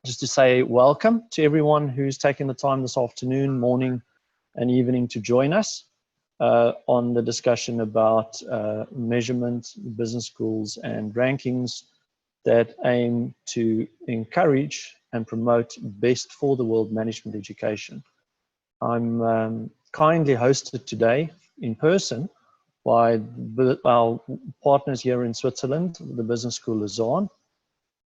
just to say welcome to everyone who's taken the time this afternoon, morning, and evening to join us on the discussion about measurement, business schools, and rankings that aim to encourage and promote best for the world management education. I'm kindly hosted today in person by our partners here in Switzerland, the Business School Lausanne.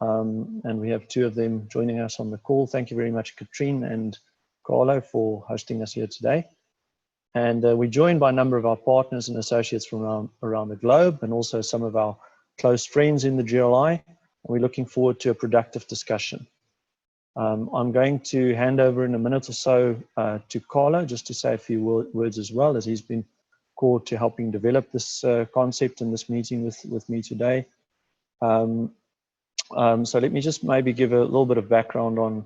And we have two of them joining us on the call. Thank you very much, Katrine and Carlo, for hosting us here today. And we're joined by a number of our partners and associates from around the globe, and also some of our close friends in the GRLI. And we're looking forward to a productive discussion. I'm going to hand over in a minute or so to Carlo, just to say a few words as well, as he's been core to helping develop this concept and this meeting with me today. So let me just maybe give a little bit of background on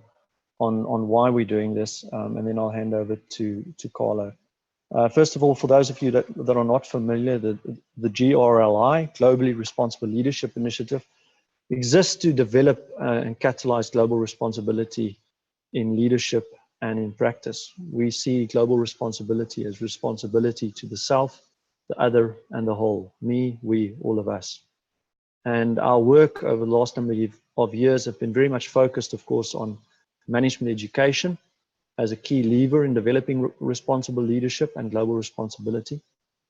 why we're doing this, and then I'll hand over to Carlo. First of all, for those of you that are not familiar, the GRLI, Globally Responsible Leadership Initiative, exists to develop and catalyze global responsibility in leadership and in practice. We see global responsibility as responsibility to the self, the other, and the whole. Me, we, all of us. And our work over the last number of years have been very much focused, of course, on management education as a key lever in developing responsible leadership and global responsibility.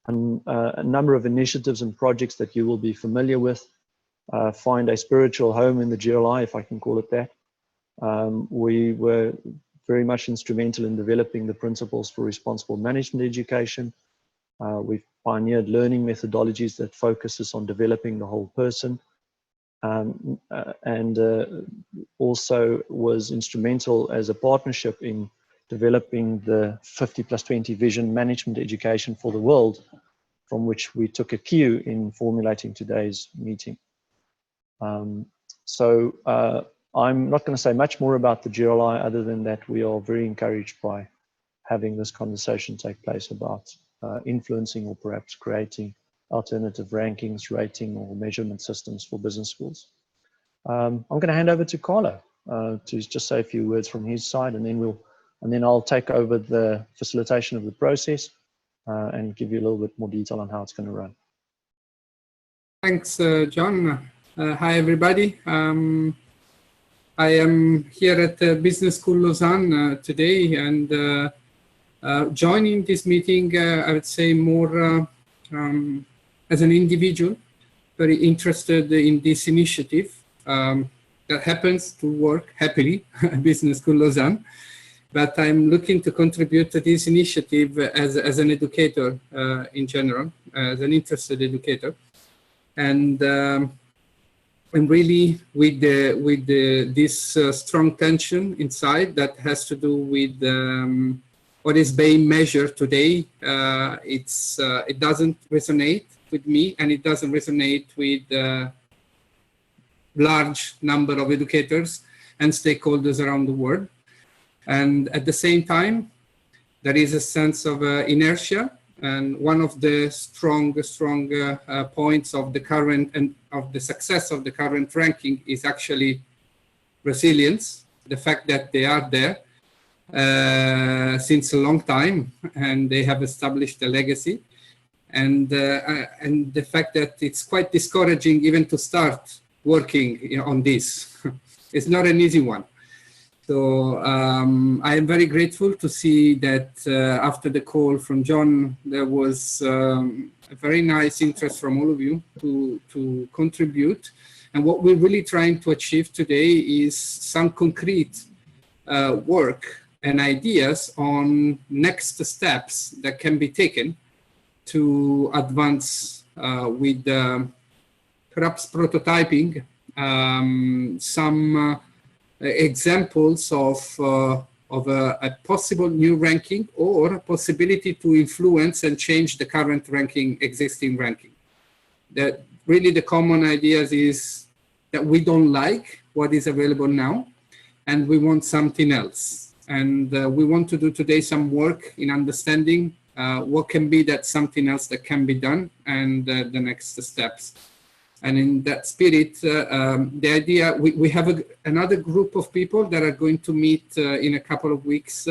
And a number of initiatives and projects that you will be familiar with find a spiritual home in the GRLI, if I can call it that. We were very much instrumental in developing the principles for responsible management education. We've pioneered learning methodologies that focuses on developing the whole person, and also was instrumental as a partnership in developing the 50+20 vision management education for the world, from which we took a cue in formulating today's meeting. I'm not going to say much more about the GRLI other than that we are very encouraged by having this conversation take place about influencing or perhaps creating alternative rankings, rating, or measurement systems for business schools. I'm going to hand over to Carlo to just say a few words from his side, and then I'll take over the facilitation of the process and give you a little bit more detail on how it's going to run. Thanks, John. Hi, everybody. I am here at the Business School Lausanne today, and joining this meeting, I would say more as an individual, very interested in this initiative that happens to work happily at Business School Lausanne. But I'm looking to contribute to this initiative as an educator in general, as an interested educator. And really with this strong tension inside that has to do with what is being measured today. It doesn't resonate with me, and it doesn't resonate with large number of educators and stakeholders around the world. And at the same time, there is a sense of inertia. And one of the strong points of the current and of the success of the current ranking is actually resilience, the fact that they are there since a long time and they have established a legacy, and the fact that it's quite discouraging even to start working on this. It's not an easy one. So I am very grateful to see that after the call from John, there was a very nice interest from all of you to contribute. And what we're really trying to achieve today is some concrete work and ideas on next steps that can be taken to advance with perhaps prototyping some examples of a possible new ranking or a possibility to influence and change the current ranking, existing ranking. That really the common ideas is that we don't like what is available now and we want something else. And we want to do today some work in understanding what can be that something else that can be done and the next steps. And in that spirit, the idea, we have another group of people that are going to meet in a couple of weeks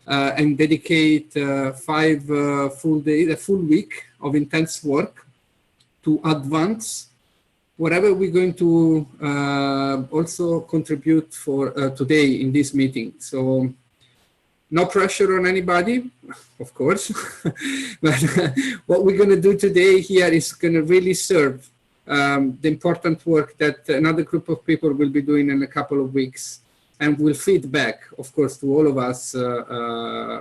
and dedicate 5 full days, a full week of intense work to advance whatever we're going to also contribute for today in this meeting. So no pressure on anybody, of course, but what we're going to do today here is going to really serve the important work that another group of people will be doing in a couple of weeks, and will feed back, of course, to all of us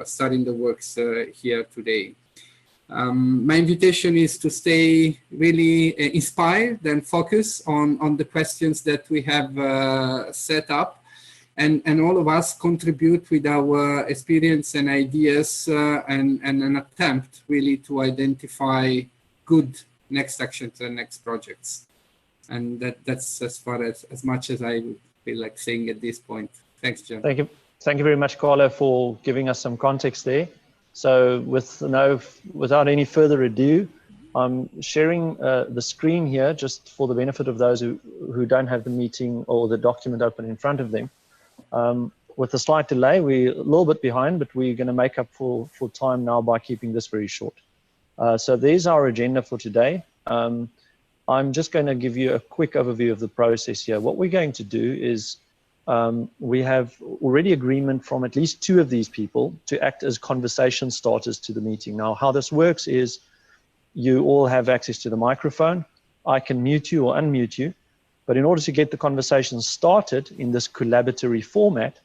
starting the works here today. My invitation is to stay really inspired and focus on the questions that we have set up, and all of us contribute with our experience and ideas and an attempt really to identify good next actions and next projects. And that's as far as much as I feel like saying at this point. Thanks, Jim. Thank you. Thank you very much, Carlo, for giving us some context there. So without any further ado, I'm sharing the screen here just for the benefit of those who don't have the meeting or the document open in front of them. With a slight delay, we're a little bit behind, but we're going to make up for time now by keeping this very short. So there's our agenda for today. I'm just going to give you a quick overview of the process here. What we're going to do is we have already agreement from at least 2 of these people to act as conversation starters to the meeting. Now, how this works is you all have access to the microphone. I can mute you or unmute you, but in order to get the conversation started in this collaboratory format,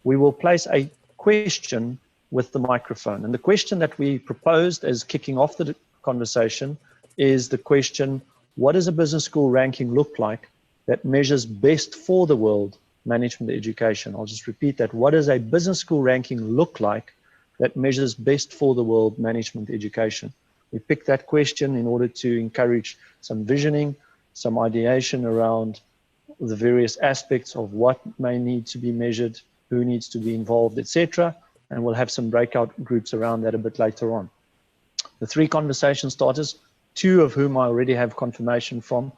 we will place a question with the microphone. And the question that we proposed as kicking off the conversation is the question, what does a business school ranking look like that measures best for the world management education? I'll just repeat that. What does a business school ranking look like that measures best for the world management education? We picked that question in order to encourage some visioning, some ideation around the various aspects of what may need to be measured, who needs to be involved, etc. And we'll have some breakout groups around that a bit later on. The 3 conversation starters, 2 of whom I already have confirmation from,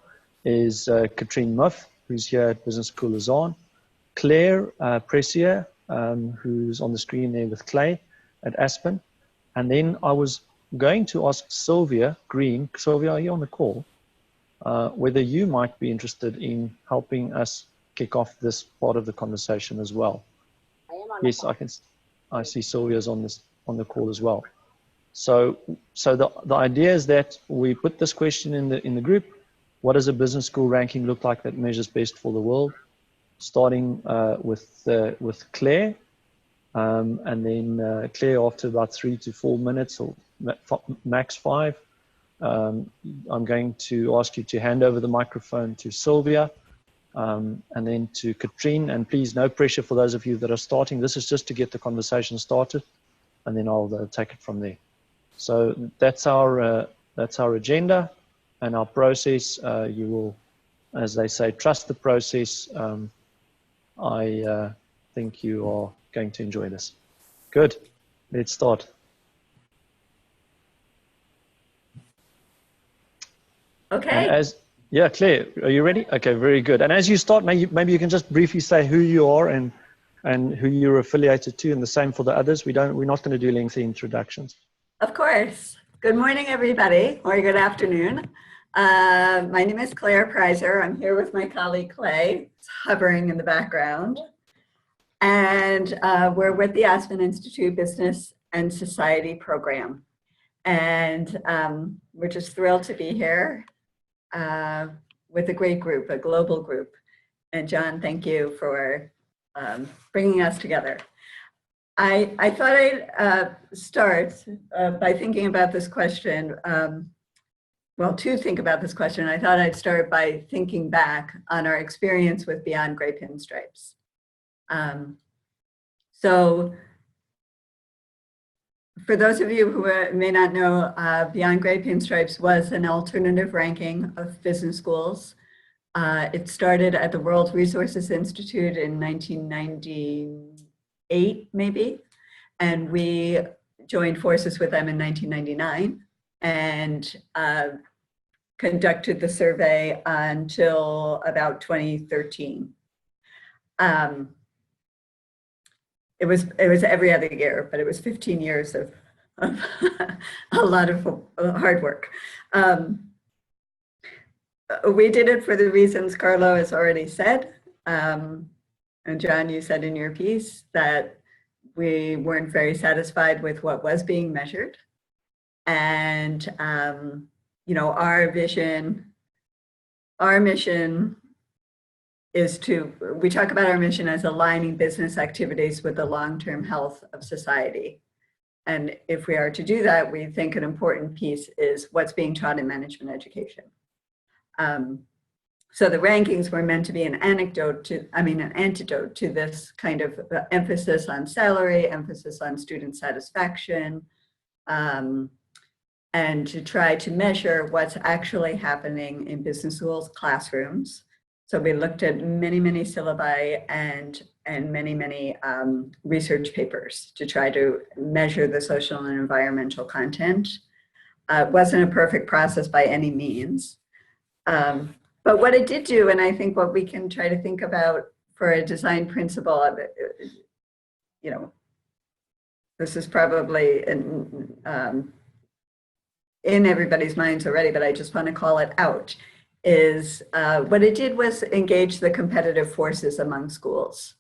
is Katrine Muff, who's here at Business School Lausanne, Claire Pressier, who's on the screen there with Clay at Aspen. And then I was going to ask Sylvia Green. Sylvia, are you on the call? Whether you might be interested in helping us kick off this part of the conversation as well. Yes, I see Sylvia's on the call as well. So the idea is that we put this question in the group. What does a business school ranking look like that measures best for the world? Starting with Claire, and then Claire, after about 3 to 4 minutes or max 5, I'm going to ask you to hand over the microphone to Sylvia, and then to Katrine. And please, no pressure for those of you that are starting. This is just to get the conversation started, and then I'll take it from there. So that's our agenda and our process. You will, as they say, trust the process. I think you are going to enjoy this. Good. Let's start. Okay. Yeah, Claire, are you ready? Okay, very good. And as you start, maybe you can just briefly say who you are and who you're affiliated to, and the same for the others. We're not going to do lengthy introductions. Of course. Good morning, everybody, or good afternoon. My name is Claire Preiser. I'm here with my colleague Clay. It's hovering in the background. And we're with the Aspen Institute Business and Society program. And we're just thrilled to be here with a great group, a global group. And John, thank you for bringing us together. I thought I'd start by thinking about this question. Well, to think about this question, I thought I'd start by thinking back on our experience with Beyond Gray Pinstripes. So for those of you who may not know, Beyond Gray Pinstripes was an alternative ranking of business schools. It started at the World Resources Institute in 1998, maybe, and we joined forces with them in 1999. And conducted the survey until about 2013. It was every other year, but it was 15 years of a lot of hard work. We did it for the reasons Carlo has already said. And John, you said in your piece that we weren't very satisfied with what was being measured. And, you know, our mission is we talk about our mission as aligning business activities with the long-term health of society. And if we are to do that, we think an important piece is what's being taught in management education. So the rankings were meant to be an antidote to this kind of emphasis on salary, emphasis on student satisfaction, and to try to measure what's actually happening in business schools classrooms. So we looked at many, many syllabi and many research papers to try to measure the social and environmental content. It wasn't a perfect process by any means. But what it did do, and I think what we can try to think about for a design principle of it, you know, this is probably in everybody's minds already, but I just want to call it out, is what it did was engage the competitive forces among schools.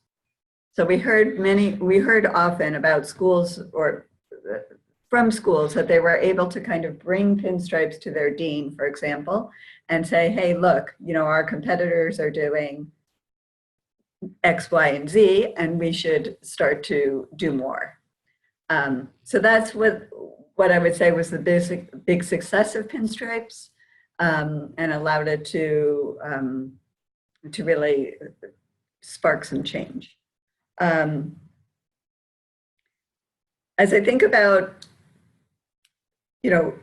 So we heard often about schools or from schools that they were able to kind of bring pinstripes to their dean, for example, and say, hey, look, you know, our competitors are doing X, Y, and Z, and we should start to do more. So that's what I would say was the big success of pinstripes, and allowed it to really spark some change. As I think about, you know,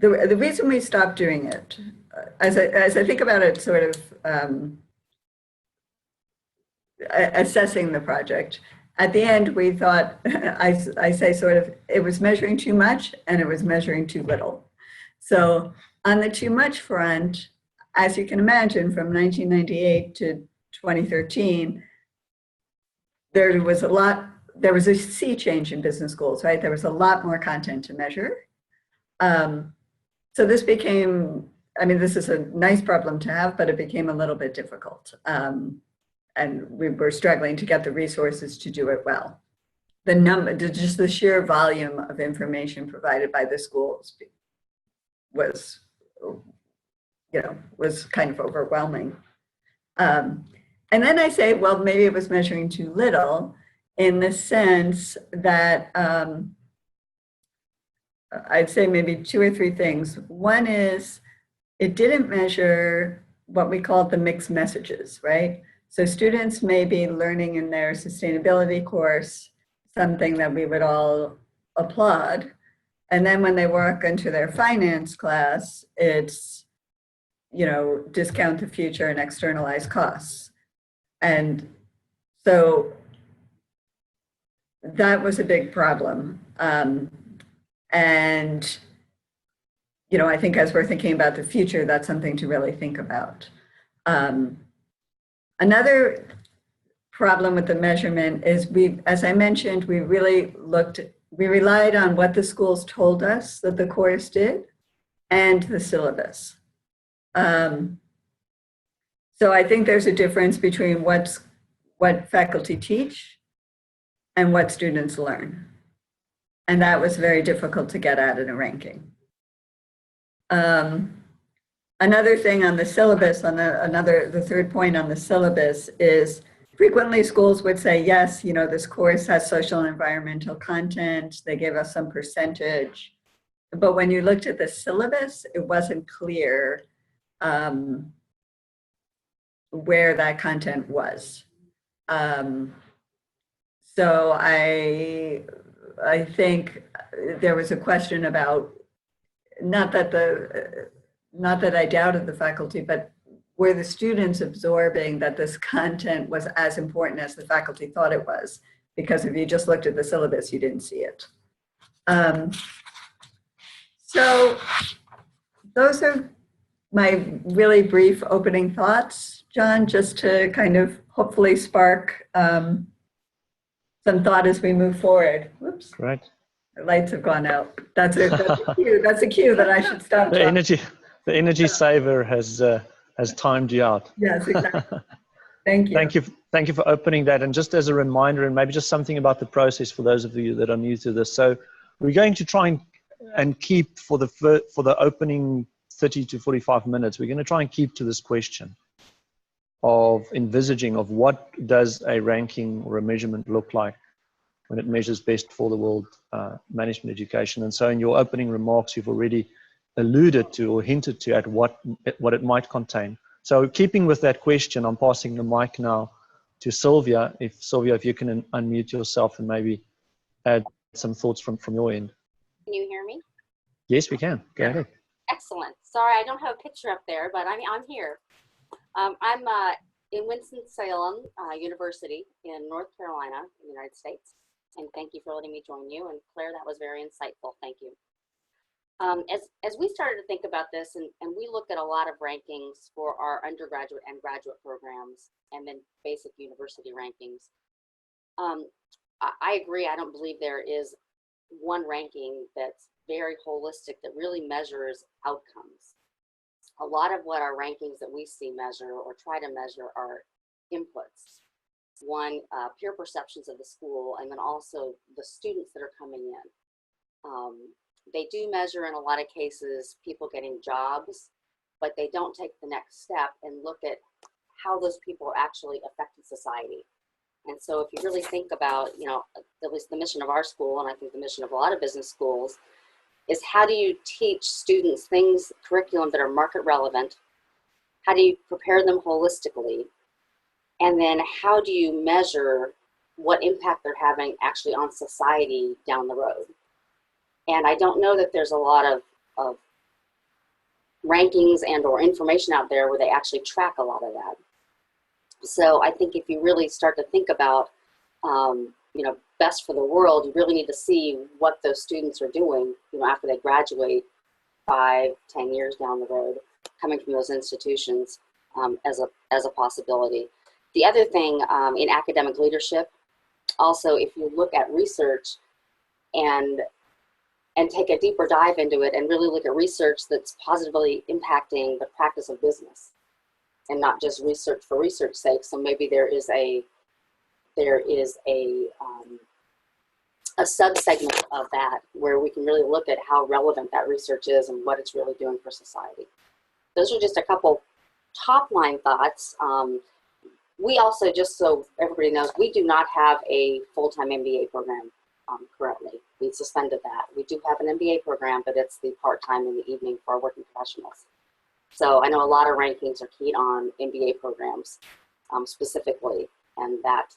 the reason we stopped doing it, as I think about it, sort of assessing the project, at the end we thought, I say sort of, it was measuring too much and it was measuring too little. So on the too much front, as you can imagine, from 1998 to 2013, there was a sea change in business schools, right? There was a lot more content to measure. So this became, I mean, this is a nice problem to have, but it became a little bit difficult. And we were struggling to get the resources to do it well. Just the sheer volume of information provided by the schools was, you know, was kind of overwhelming. And then I say, well, maybe it was measuring too little, in the sense that I'd say maybe two or three things. One is it didn't measure what we call the mixed messages, right? So students may be learning in their sustainability course something that we would all applaud. And then when they walk into their finance class, it's, you know, discount the future and externalize costs. And so that was a big problem. And, you know, I think as we're thinking about the future, that's something to really think about. Another problem with the measurement is as I mentioned, we relied on what the schools told us that the course did and the syllabus. So I think there's a difference between what faculty teach and what students learn. And that was very difficult to get at in a ranking. Another thing on the syllabus, the third point on the syllabus is frequently schools would say, yes, you know, this course has social and environmental content. They gave us some percentage. But when you looked at the syllabus, it wasn't clear where that content was. So I think there was a question about, not that I doubted the faculty, but were the students absorbing that this content was as important as the faculty thought it was? Because if you just looked at the syllabus, you didn't see it. So those are my really brief opening thoughts, John, just to kind of hopefully spark some thought as we move forward. Whoops. Great. The lights have gone out. That's a cue. That's a cue that I should stop. The energy saver has timed you out. Yes, exactly. Thank you. Thank you for opening that. And just as a reminder, and maybe just something about the process for those of you that are new to this. So we're going to try and keep for the opening 30 to 45 minutes, we're going to try and keep to this question of envisaging of what does a ranking or a measurement look like when it measures best for the world management education. And so in your opening remarks, you've already alluded to or hinted to at what it might contain. So keeping with that question, I'm passing the mic now to Sylvia. Sylvia, if you can unmute yourself and maybe add some thoughts from your end. Can you hear me? Yes, we can. Go ahead. Excellent. Sorry, I don't have a picture up there, but I'm here. I'm in Winston-Salem University in North Carolina, in the United States. And thank you for letting me join you. And Claire, that was very insightful. Thank you. As we started to think about this, and we look at a lot of rankings for our undergraduate and graduate programs, and then basic university rankings, I agree. I don't believe there is one ranking that's very holistic that really measures outcomes. A lot of what our rankings that we see measure or try to measure are inputs. One, peer perceptions of the school, and then also the students that are coming in. They do measure in a lot of cases people getting jobs, but they don't take the next step and look at how those people are actually affecting society. And so if you really think about, at least the mission of our school, and I think the mission of a lot of business schools, is how do you teach students curriculum that are market relevant? How do you prepare them holistically? And then how do you measure what impact they're having actually on society down the road? And I don't know that there's a lot of rankings and or information out there where they actually track a lot of that. So I think if you really start to think about, best for the world, you really need to see what those students are doing, after they graduate 5, 10 years down the road, coming from those institutions as a possibility. The other thing in academic leadership, also, if you look at research and take a deeper dive into it and really look at research that's positively impacting the practice of business and not just research for research's sake. So maybe there is a sub-segment of that where we can really look at how relevant that research is and what it's really doing for society. Those are just a couple top line thoughts. We also, just so everybody knows, we do not have a full-time MBA program currently. We suspended that. We do have an MBA program, but it's the part-time in the evening for our working professionals. So I know a lot of rankings are keyed on MBA programs specifically, and that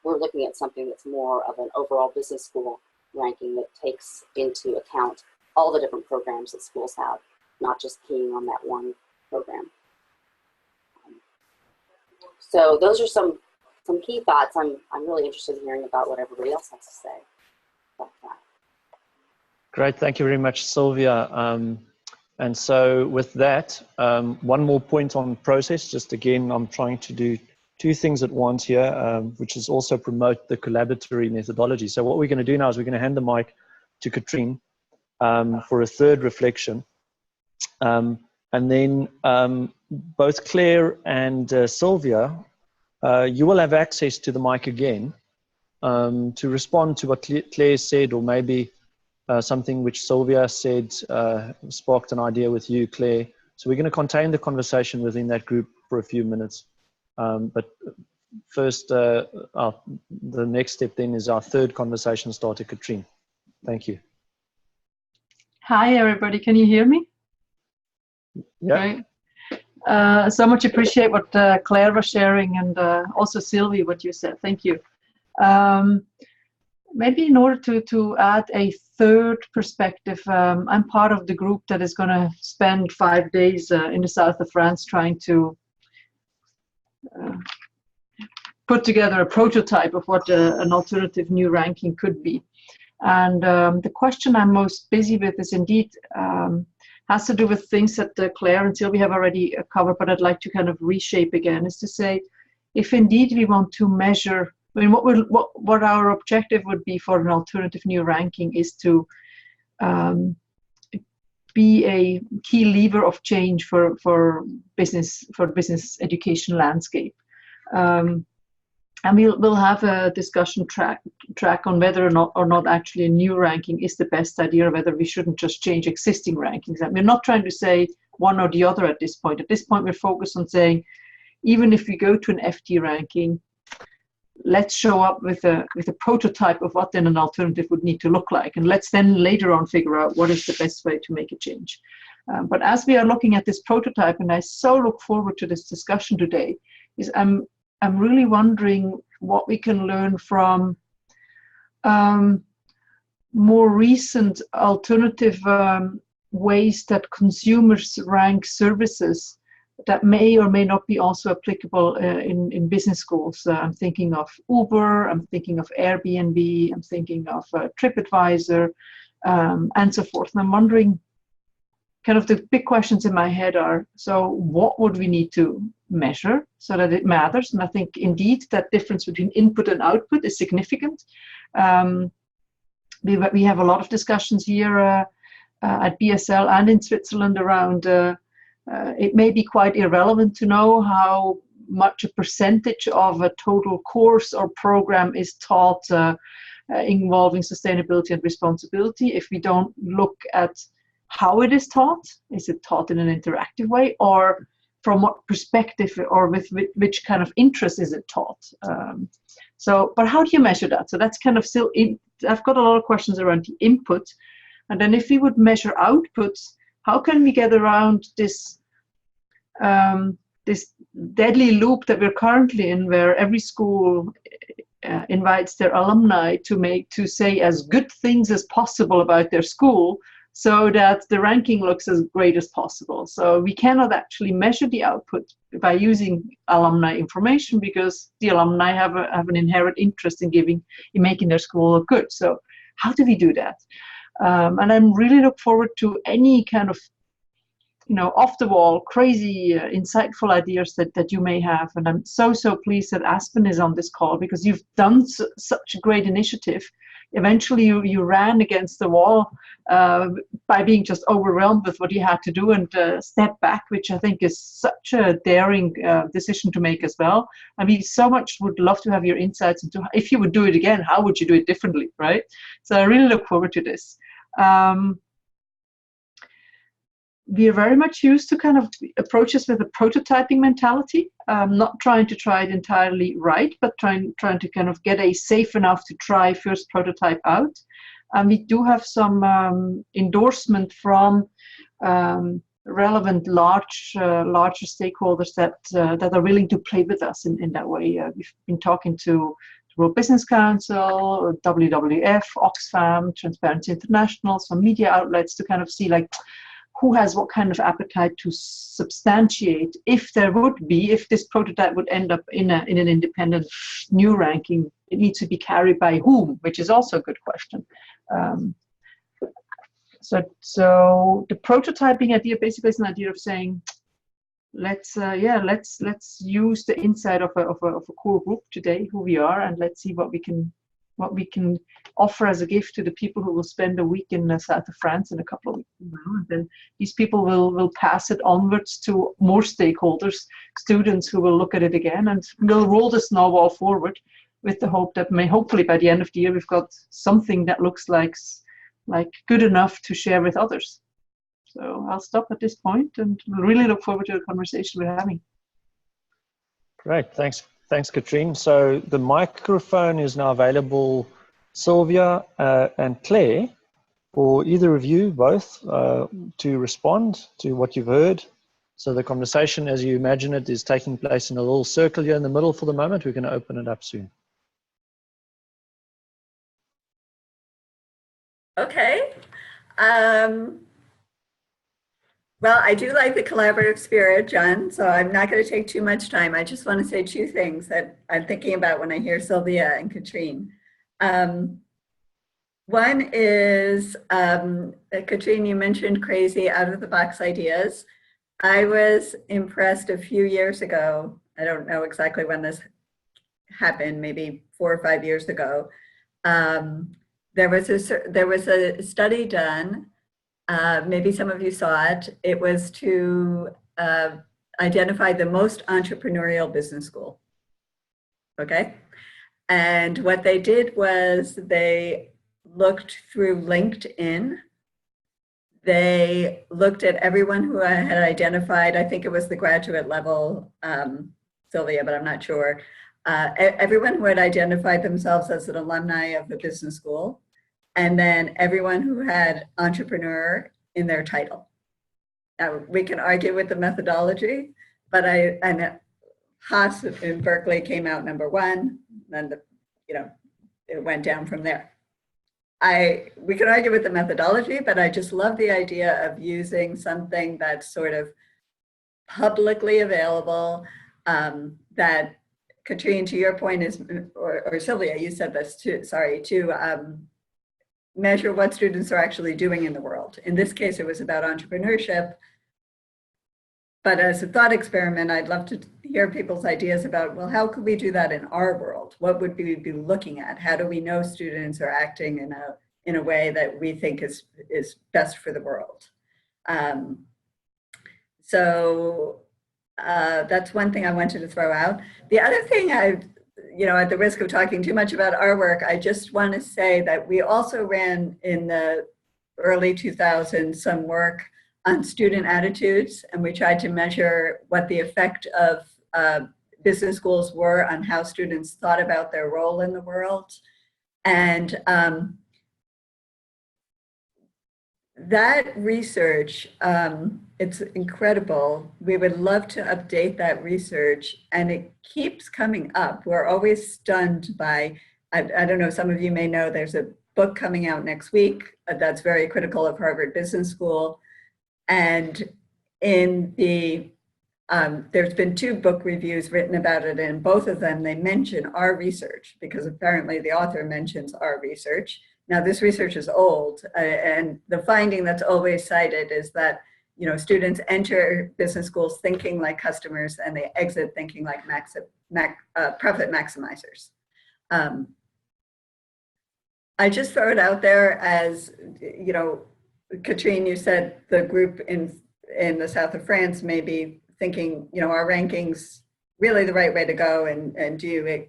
we're looking at something that's more of an overall business school ranking that takes into account all the different programs that schools have, not just keying on that one program. So those are some key thoughts. I'm really interested in hearing about what everybody else has to say about that. Great, thank you very much, Sylvia. And so with that, one more point on process. Just again, I'm trying to do two things at once here, which is also promote the collaboratory methodology. So what we're going to do now is we're going to hand the mic to Katrine for a third reflection. And then both Claire and Sylvia, you will have access to the mic again to respond to what Claire said, or maybe something which Sylvia said sparked an idea with you, Claire. So we're going to contain the conversation within that group for a few minutes. But first, the next step then is our third conversation starter, Katrine. Thank you. Hi, everybody. Can you hear me? Yeah. Right. So much appreciate what Claire was sharing, and also Sylvie, what you said. Thank you. Maybe in order to add a third perspective, I'm part of the group that is going to spend 5 days in the south of France trying to put together a prototype of what an alternative new ranking could be. And the question I'm most busy with is indeed has to do with things that Claire and Sylvie have already covered, but I'd like to kind of reshape again, is to say, if indeed we want to measure, I mean, what our objective would be for an alternative new ranking is to be a key lever of change for business education landscape. And we'll have a discussion track on whether or not actually a new ranking is the best idea, or whether we shouldn't just change existing rankings. And we're not trying to say one or the other at this point. At this point, we're focused on saying, even if we go to an FT ranking, let's show up with a prototype of what then an alternative would need to look like. And let's then later on figure out what is the best way to make a change. But as we are looking at this prototype, and I so look forward to this discussion today, is I'm really wondering what we can learn from more recent alternative ways that consumers rank services that may or may not be also applicable in business schools. I'm thinking of Uber, I'm thinking of Airbnb, I'm thinking of TripAdvisor, and so forth. And I'm wondering, kind of the big questions in my head are, so what would we need to measure so that it matters? And I think indeed that difference between input and output is significant. We have a lot of discussions here at BSL and in Switzerland around it may be quite irrelevant to know how much a percentage of a total course or program is taught involving sustainability and responsibility if we don't look at how it is taught. Is it taught in an interactive way, or from what perspective, or with which kind of interest is it taught? But how do you measure that? So that's kind of still, I've got a lot of questions around the input. And then if we would measure outputs, how can we get around this this deadly loop that we're currently in, where every school invites their alumni to say as good things as possible about their school, so that the ranking looks as great as possible. So we cannot actually measure the output by using alumni information, because the alumni have an inherent interest in making their school look good. So how do we do that? And I'm really look forward to any kind of, off the wall, crazy, insightful ideas that you may have. And I'm so pleased that Aspen is on this call, because you've done such a great initiative. Eventually you ran against the wall by being just overwhelmed with what you had to do, and step back, which I think is such a daring decision to make as well. I mean, so much would love to have your insights into, if you would do it again, how would you do it differently, right? So I really look forward to this. We are very much used to kind of approach this with a prototyping mentality, not trying to try it entirely right, but trying to kind of get a safe enough to try first prototype out. And we do have some endorsement from relevant larger stakeholders that are willing to play with us in that way. We've been talking to the World Business Council, WWF, Oxfam, Transparency International, some media outlets, to kind of see like, who has what kind of appetite to substantiate, if this prototype would end up in an independent new ranking, it needs to be carried by whom, which is also a good question. So the prototyping idea basically is an idea of saying, let's use the insight of a core group today, who we are, and let's see what we can offer as a gift to the people who will spend a week in the south of France in a couple of weeks from now. And then these people will pass it onwards to more stakeholders, students who will look at it again, and we'll roll the snowball forward with the hope that hopefully by the end of the year we've got something that looks like good enough to share with others. So I'll stop at this point and really look forward to the conversation we're having. Great, thanks, Katrine. So the microphone is now available, Sylvia and Claire, for either of you, both, to respond to what you've heard. So the conversation, as you imagine it, is taking place in a little circle here in the middle for the moment. We're going to open it up soon. Okay. Well, I do like the collaborative spirit, John, so I'm not going to take too much time. I just want to say two things that I'm thinking about when I hear Sylvia and Katrine. One is, Katrine, you mentioned crazy out-of-the-box ideas. I was impressed a few years ago. I don't know exactly when this happened, maybe 4 or 5 years ago. There was a study done. Maybe some of you saw it. It was to identify the most entrepreneurial business school. Okay, and what they did was they looked through LinkedIn. They looked at everyone who had identified, I think it was the graduate level, Sylvia, but I'm not sure. Everyone who had identified themselves as an alumni of the business school, and then everyone who had entrepreneur in their title. Now, we can argue with the methodology, but Haas in Berkeley came out #1, then it went down from there. We could argue with the methodology, but I just love the idea of using something that's sort of publicly available, that, Katrine, to your point is, or Sylvia, you said this too, sorry, to measure what students are actually doing in the world. In this case, it was about entrepreneurship. But as a thought experiment, I'd love to hear people's ideas about, well, how could we do that in our world? What would we be looking at? How do we know students are acting in a way that we think is best for the world? So that's one thing I wanted to throw out. The other thing at the risk of talking too much about our work, I just want to say that we also ran in the early 2000s some work on student attitudes, and we tried to measure what the effect of business schools were on how students thought about their role in the world. And that research, it's incredible. We would love to update that research, and it keeps coming up. We're always stunned by, I don't know, some of you may know, there's a book coming out next week that's very critical of Harvard Business School. And in the, there's been 2 book reviews written about it, and both of them, they mention our research, because apparently the author mentions our research. Now, this research is old, and the finding that's always cited is that, students enter business schools thinking like customers, and they exit thinking like profit maximizers. I just throw it out there as, Katrine, you said the group in the south of France may be thinking, our rankings really the right way to go, and do you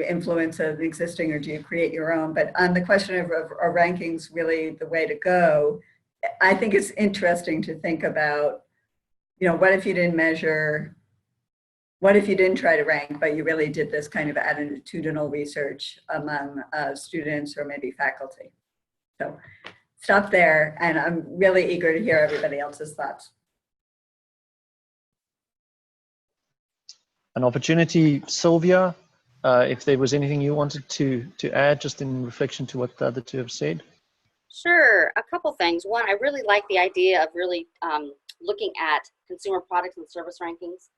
influence an existing, or do you create your own? But on the question of are rankings really the way to go, I think it's interesting to think about, what if you didn't measure, what if you didn't try to rank, but you really did this kind of attitudinal research among students or maybe faculty? So stop there, and I'm really eager to hear everybody else's thoughts. An opportunity, Sylvia, if there was anything you wanted to add, just in reflection to what the other 2 have said. Sure, a couple things. One, I really like the idea of really looking at consumer products and service rankings.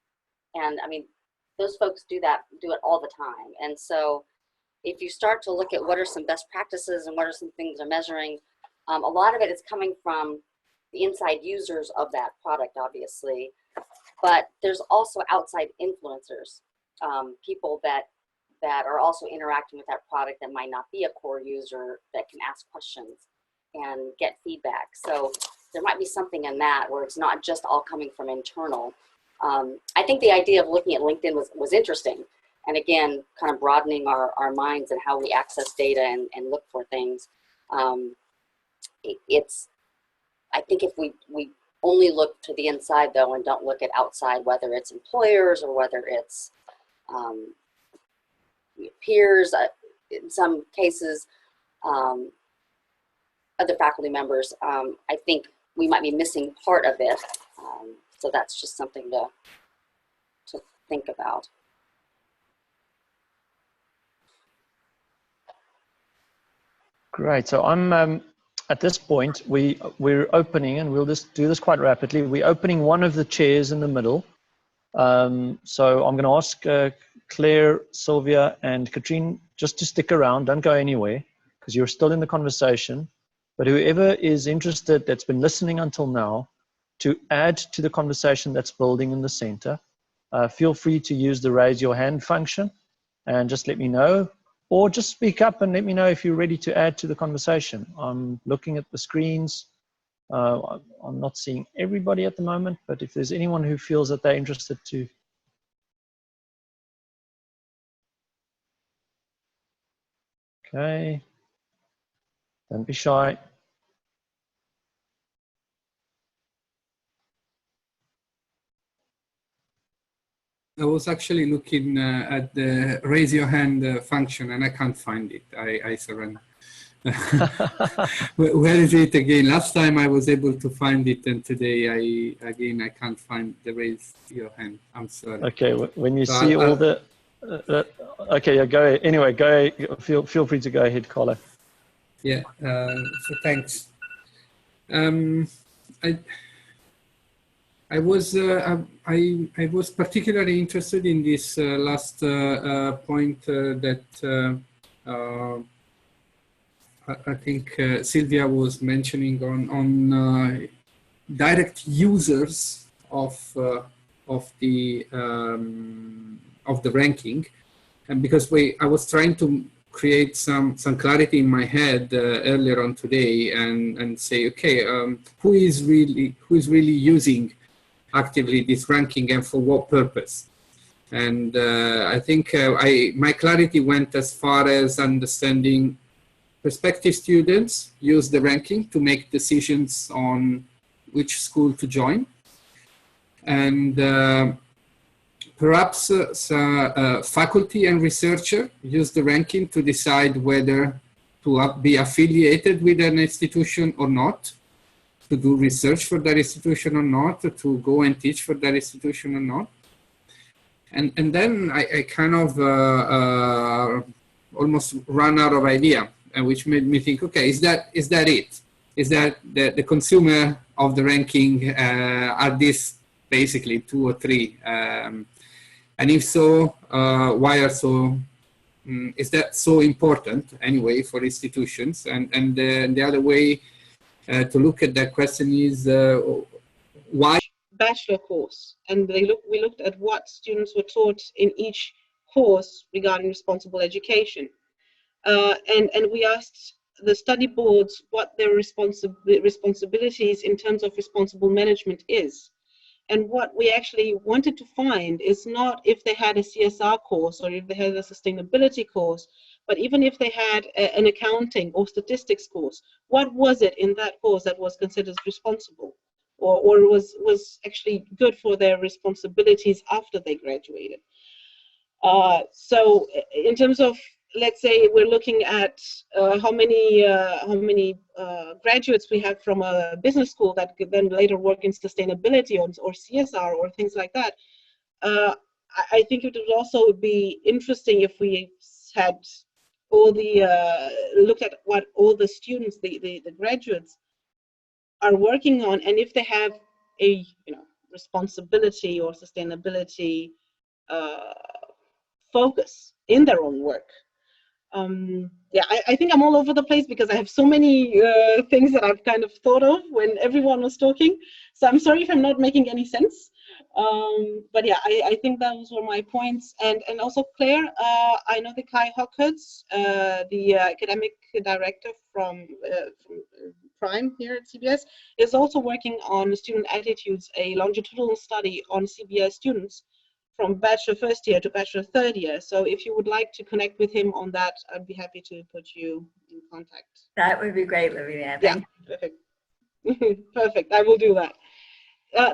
And I mean, those folks do it all the time. And so if you start to look at what are some best practices and what are some things they're measuring, a lot of it is coming from the inside users of that product, obviously, but there's also outside influencers, people that are also interacting with that product that might not be a core user, that can ask questions and get feedback. So there might be something in that where it's not just all coming from internal. I think the idea of looking at LinkedIn was interesting. And again, kind of broadening our minds and how we access data and look for things. I think if we only look to the inside though, and don't look at outside, whether it's employers or whether it's peers, in some cases, other faculty members, I think we might be missing part of it. So that's just something to think about. Great. So I'm at this point we're opening, and we'll just do this quite rapidly. We're opening one of the chairs in the middle. So I'm going to ask Claire, Sylvia, and Katrine just to stick around. Don't go anywhere. because you're still in the conversation. But whoever is interested that's been listening until now, to add to the conversation that's building in the center, feel free to use the raise your hand function and just let me know, or just speak up and let me know if you're ready to add to the conversation. I'm looking at the screens. I'm not seeing everybody at the moment, but if there's anyone who feels that they're interested to. Okay, don't be shy. I was actually looking at the raise your hand function, and I can't find it. I surrender. Where is it again? Last time I was able to find it, and today I can't find the raise your hand. I'm sorry. Okay, when you see all the okay, yeah, go ahead. Anyway, go. Feel free to go ahead, Carlo. Yeah. So thanks. I was particularly interested in this last point that I think Sylvia was mentioning on direct users of the ranking, and because I was trying to create some clarity in my head earlier on today, and say, okay, who is really using actively this ranking and for what purpose? And I think my clarity went as far as understanding prospective students use the ranking to make decisions on which school to join. And perhaps faculty and researcher use the ranking to decide whether to be affiliated with an institution or not, to do research for that institution or not, to go and teach for that institution or not. And then I kind of almost ran out of idea, which made me think, okay, is that it? Is that the consumer of the ranking are these basically 2 or 3? And if so, why are so? Is that so important anyway for institutions? And the other way to look at that question is why bachelor course, and we looked at what students were taught in each course regarding responsible education, and we asked the study boards what their responsibilities in terms of responsible management is. And what we actually wanted to find is not if they had a CSR course or if they had a sustainability course, but even if they had an accounting or statistics course, what was it in that course that was considered responsible or was actually good for their responsibilities after they graduated? So in terms of, let's say we're looking at how many graduates we have from a business school that could then later work in sustainability or CSR or things like that. I think it would also be interesting if we had all the looked at what all the students, the graduates, are working on, and if they have a responsibility or sustainability focus in their own work. Yeah, I think I'm all over the place because I have so many things that I've kind of thought of when everyone was talking. So I'm sorry if I'm not making any sense. But yeah, I think those were my points. And also Claire, I know that Kai Hockerts, the academic director from Prime here at CBS, is also working on student attitudes, a longitudinal study on CBS students from bachelor first year to bachelor third year. So if you would like to connect with him on that, I'd be happy to put you in contact. That would be great, Lavinia. Thank you. Perfect. Perfect. I will do that.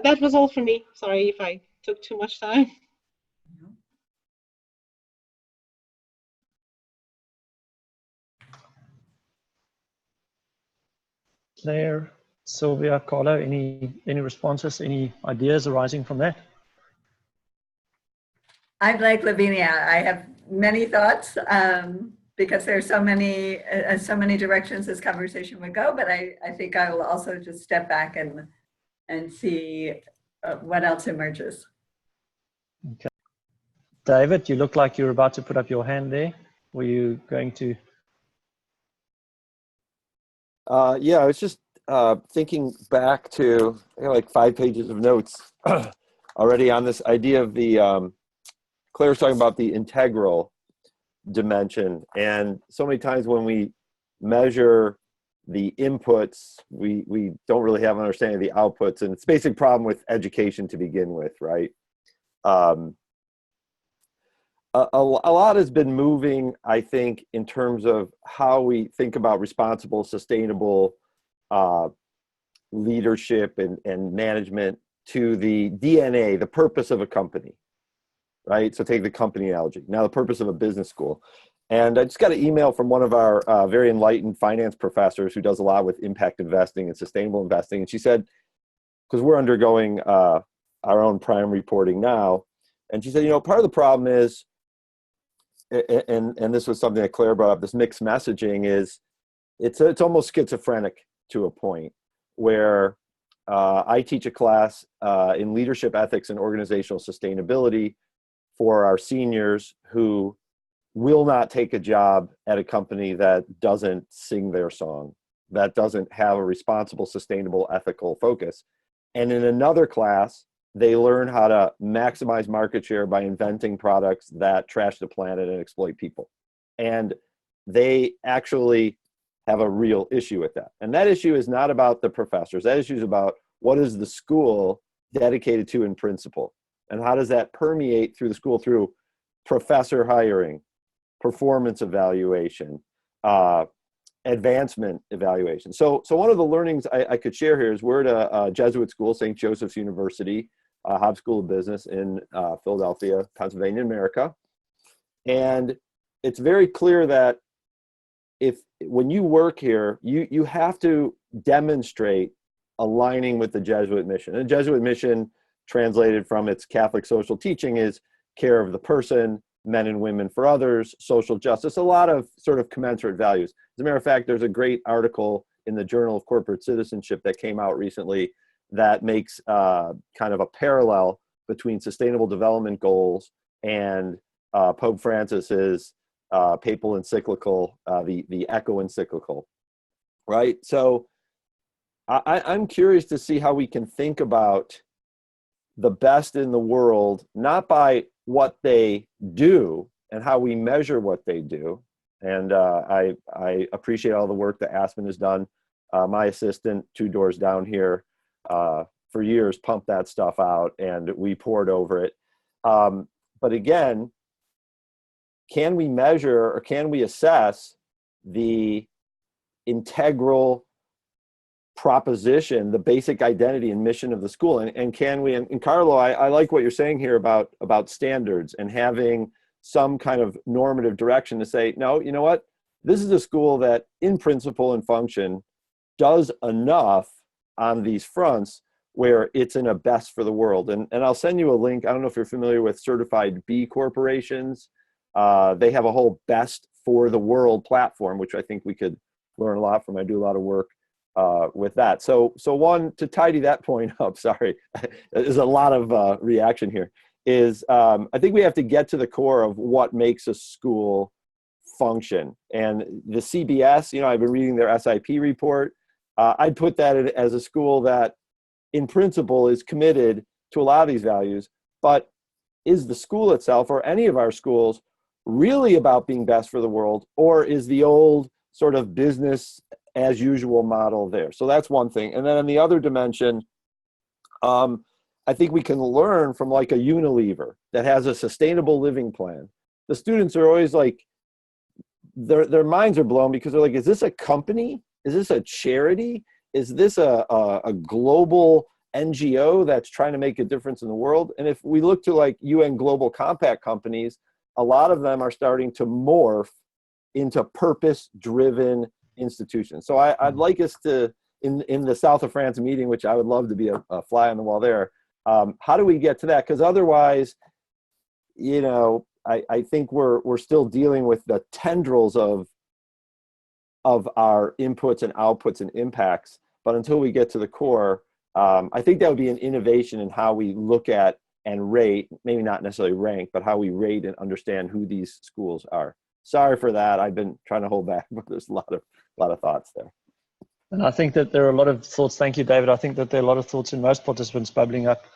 That was all for me. Sorry if I took too much time. Claire, Sylvia, Carlo, any responses, any ideas arising from that? I'm like Lavinia. I have many thoughts because there's so many directions this conversation would go. But I think I will also just step back and see what else emerges. Okay, David, you look like you're about to put up your hand there. Were you going to? Yeah, I was just thinking back to like 5 pages of notes already on this idea of the, Claire's talking about the integral dimension. And so many times when we measure the inputs, we don't really have an understanding of the outputs. And it's a basic problem with education to begin with, right? A lot has been moving, I think, in terms of how we think about responsible, sustainable leadership and management to the DNA, the purpose of a company, right? So take the company analogy. Now the purpose of a business school. And I just got an email from one of our very enlightened finance professors who does a lot with impact investing and sustainable investing. And she said, because we're undergoing our own prime reporting now, and she said, part of the problem is, and this was something that Claire brought up, this mixed messaging is, it's almost schizophrenic to a point where I teach a class in leadership ethics and organizational sustainability for our seniors who will not take a job at a company that doesn't sing their song, that doesn't have a responsible, sustainable, ethical focus. And in another class, they learn how to maximize market share by inventing products that trash the planet and exploit people. And they actually have a real issue with that. And that issue is not about the professors. That issue is about what is the school dedicated to in principle? And how does that permeate through the school through professor hiring, performance evaluation, advancement evaluation. So one of the learnings I could share here is we're at a Jesuit school, St. Joseph's University, Hobbs School of Business in Philadelphia, Pennsylvania, America. And it's very clear that when you work here, you have to demonstrate aligning with the Jesuit mission. And the Jesuit mission, translated from its Catholic social teaching, is care of the person, men and women for others, social justice, a lot of sort of commensurate values. As a matter of fact, there's a great article in the Journal of Corporate Citizenship that came out recently that makes kind of a parallel between sustainable development goals and Pope Francis's papal encyclical, the Echo encyclical, right? So I'm curious to see how we can think about the best in the world, not by what they do and how we measure what they do. And I appreciate all the work that Aspen has done. My assistant 2 doors down here for years pumped that stuff out and we poured over it. But again, can we measure or can we assess the integral proposition, the basic identity and mission of the school? And can we, and Carlo, I like what you're saying here about standards and having some kind of normative direction to say, no, you know what? This is a school that in principle and function does enough on these fronts where it's in a best for the world. And I'll send you a link. I don't know if you're familiar with certified B corporations. They have a whole best for the world platform, which I think we could learn a lot from. I do a lot of work with that. So one, to tidy that point up, sorry, there's a lot of reaction here, is I think we have to get to the core of what makes a school function. And the CBS, I've been reading their SIP report. I'd put that as a school that in principle is committed to a lot of these values, but is the school itself or any of our schools really about being best for the world, or is the old sort of business as usual model there? So that's one thing. And then on the other dimension, I think we can learn from like a Unilever that has a sustainable living plan. The students are always like, their minds are blown because they're like, is this a company? Is this a charity? Is this a global NGO that's trying to make a difference in the world? And if we look to like UN Global Compact companies, a lot of them are starting to morph into purpose-driven institutions. So I'd like us to, in the South of France meeting, which I would love to be a fly on the wall there, how do we get to that? Because otherwise, I think we're still dealing with the tendrils of our inputs and outputs and impacts. But until we get to the core, I think that would be an innovation in how we look at and rate, maybe not necessarily rank, but how we rate and understand who these schools are. Sorry for that. I've been trying to hold back, but there's a lot of thoughts there. And I think that there are a lot of thoughts. Thank you, David. I think that there are a lot of thoughts in most participants bubbling up,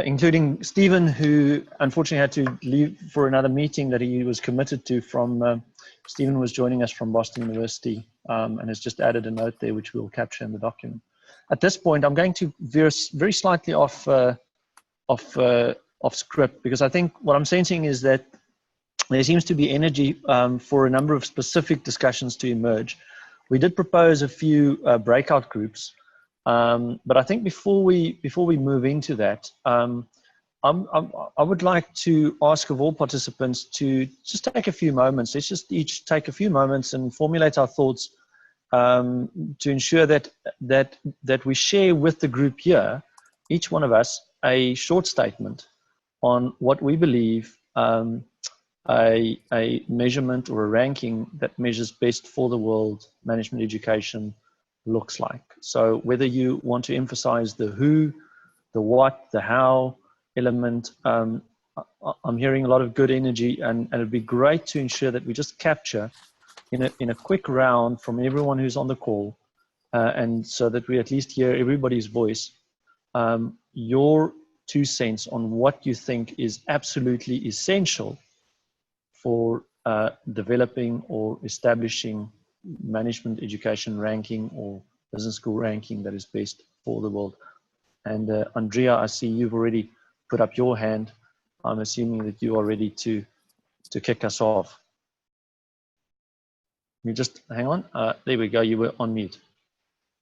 including Stephen, who unfortunately had to leave for another meeting that he was committed to from, Stephen was joining us from Boston University and has just added a note there, which we'll capture in the document. At this point, I'm going to veer very slightly off script, because I think what I'm sensing is that there seems to be energy for a number of specific discussions to emerge. We did propose a few breakout groups, but I think before we move into that, I would like to ask of all participants to just take a few moments. Let's just each take a few moments and formulate our thoughts to ensure that we share with the group here, each one of us, a short statement on what we believe a measurement or a ranking that measures best for the world management education looks like. So whether you want to emphasize the who, the what, the how element, I'm hearing a lot of good energy, and it'd be great to ensure that we just capture in a quick round from everyone who's on the call, and so that we at least hear everybody's voice, your 2 cents on what you think is absolutely essential for developing or establishing management education ranking or business school ranking that is best for the world. And Andrea, I see you've already put up your hand. I'm assuming that you are ready to kick us off. You just hang on. There we go. You were on mute.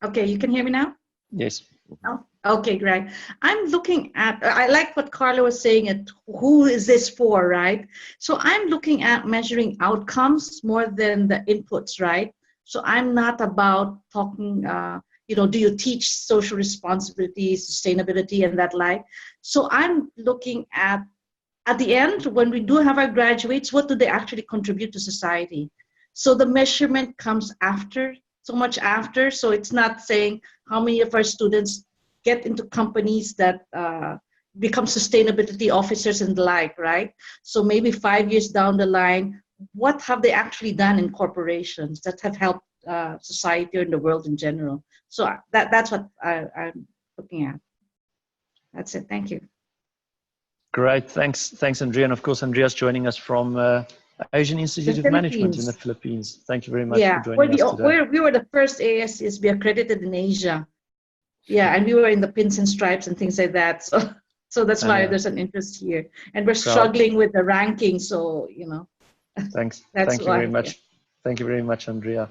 Okay, you can hear me now? Yes. Oh, okay, great. I'm looking at, I like what Carla was saying, who is this for, right? So I'm looking at measuring outcomes more than the inputs, right? So I'm not about talking, do you teach social responsibility, sustainability, and that like? So I'm looking at the end, when we do have our graduates, what do they actually contribute to society? So the measurement comes after, so much after. So it's not saying how many of our students get into companies that become sustainability officers and the like, right? So maybe 5 years down the line, what have they actually done in corporations that have helped society or in the world in general? So that's what I'm looking at. That's it. Thank you. Great. Thanks, Andrea. And of course, Andrea's joining us from Asian Institute of Management in the Philippines. Thank you very much for joining us today. We were the first ASSB accredited in Asia. Yeah, and we were in the pins and stripes and things like that. So that's why there's an interest here. And we're struggling with the ranking, so, Thanks. Thank you very much. Yeah. Thank you very much, Andrea.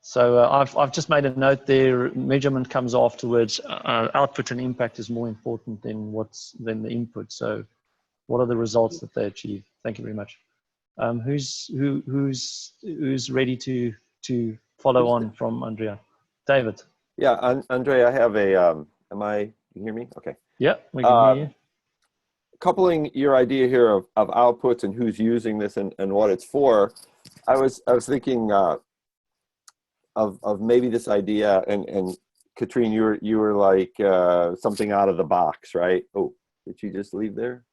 So I've just made a note there. Measurement comes afterwards. Output and impact is more important than the input. So what are the results that they achieve? Thank you very much. Who's ready to follow on from Andrea? David. Yeah, Andrea, I have a, you hear me? Okay. Yeah, we can hear you. Coupling your idea here of outputs and who's using this and what it's for, I was thinking of maybe this idea, and Katrine, you were like something out of the box, right? Oh, did she just leave there?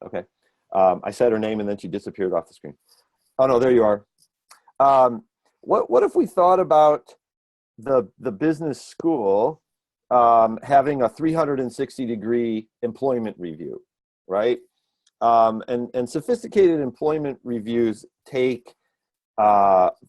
Okay. I said her name and then she disappeared off the screen. Oh no, there you are. What if we thought about the business school having a 360-degree employment review, right? And sophisticated employment reviews take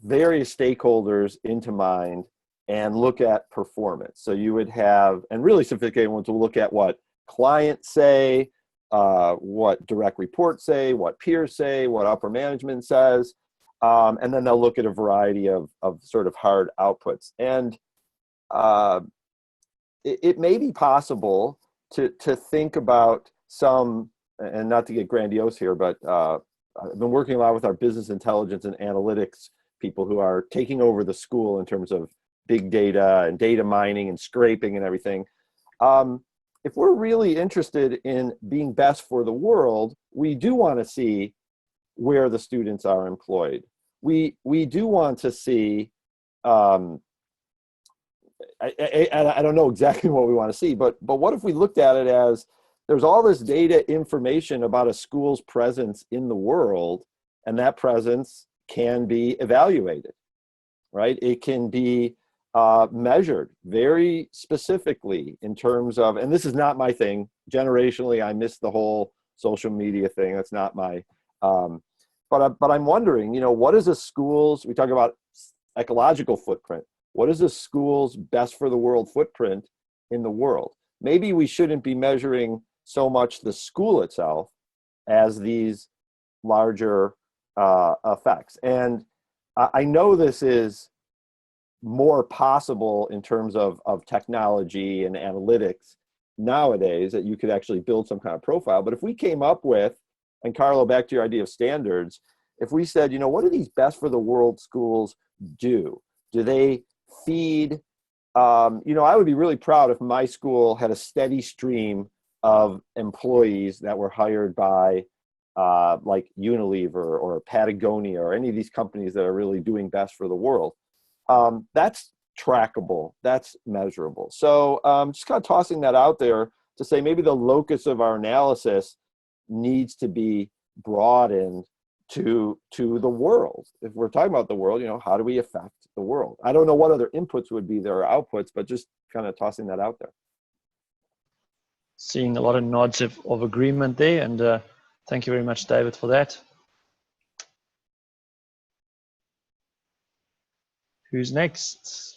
various stakeholders into mind and look at performance. So you would have, and really sophisticated ones will look at what clients say, what direct reports say, what peers say, what upper management says, and then they'll look at a variety of sort of hard outputs. And it may be possible to think about some, and not to get grandiose here, but I've been working a lot with our business intelligence and analytics people who are taking over the school in terms of big data and data mining and scraping and everything. If we're really interested in being best for the world, we do want to see where the students are employed. We do want to see, I don't know exactly what we want to see, but what if we looked at it as there's all this data information about a school's presence in the world, and that presence can be evaluated, right? It can be measured very specifically in terms of, and this is not my thing, generationally, I miss the whole social media thing. That's not my, but I'm wondering, you know, what is a school's, we talk about ecological footprint. What is a school's best for the world footprint in the world? Maybe we shouldn't be measuring so much the school itself as these larger effects. And I know this is more possible in terms of technology and analytics nowadays, that you could actually build some kind of profile. But if we came up with, and Carlo, back to your idea of standards, if we said, you know, what do these best for the world schools do? Do they feed, you know, I would be really proud if my school had a steady stream of employees that were hired by like Unilever or Patagonia or any of these companies that are really doing best for the world. That's trackable, that's measurable. So just kind of tossing that out there to say maybe the locus of our analysis needs to be broadened to the world. If we're talking about the world, you know, how do we affect the world? I don't know what other inputs would be there or outputs, but just kind of tossing that out there. Seeing a lot of nods of agreement there, and thank you very much, David, for that. Who's next?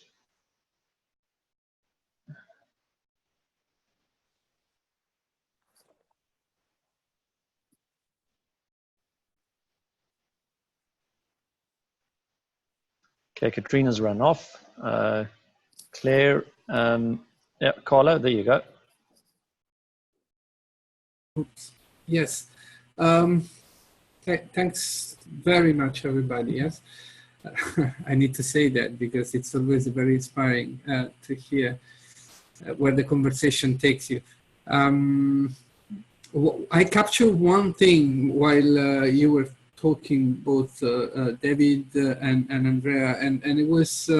Okay, Katrina's run off. Claire, yeah, Carlo, there you go. Oops. Yes. Thanks very much, everybody. Yes. I need to say that because it's always very inspiring to hear where the conversation takes you. I captured one thing while you were talking, both David and Andrea, and it was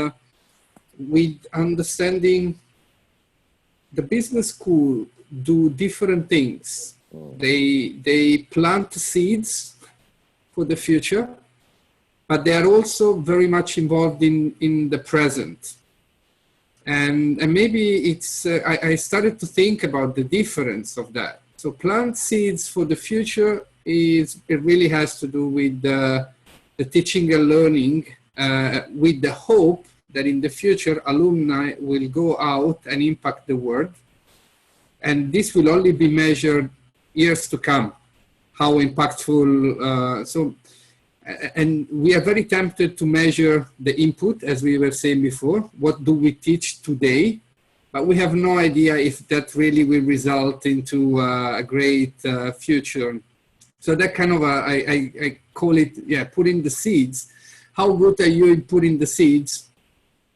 with understanding the business school do different things. They plant seeds for the future, but they are also very much involved in the present. And maybe it's, I started to think about the difference of that. So plant seeds for the future it really has to do with the teaching and learning with the hope that in the future alumni will go out and impact the world. And this will only be measured years to come, how impactful. And we are very tempted to measure the input, as we were saying before. What do we teach today? But we have no idea if that really will result into a great future. So that kind of, I call it, yeah, putting the seeds. How good are you in putting the seeds?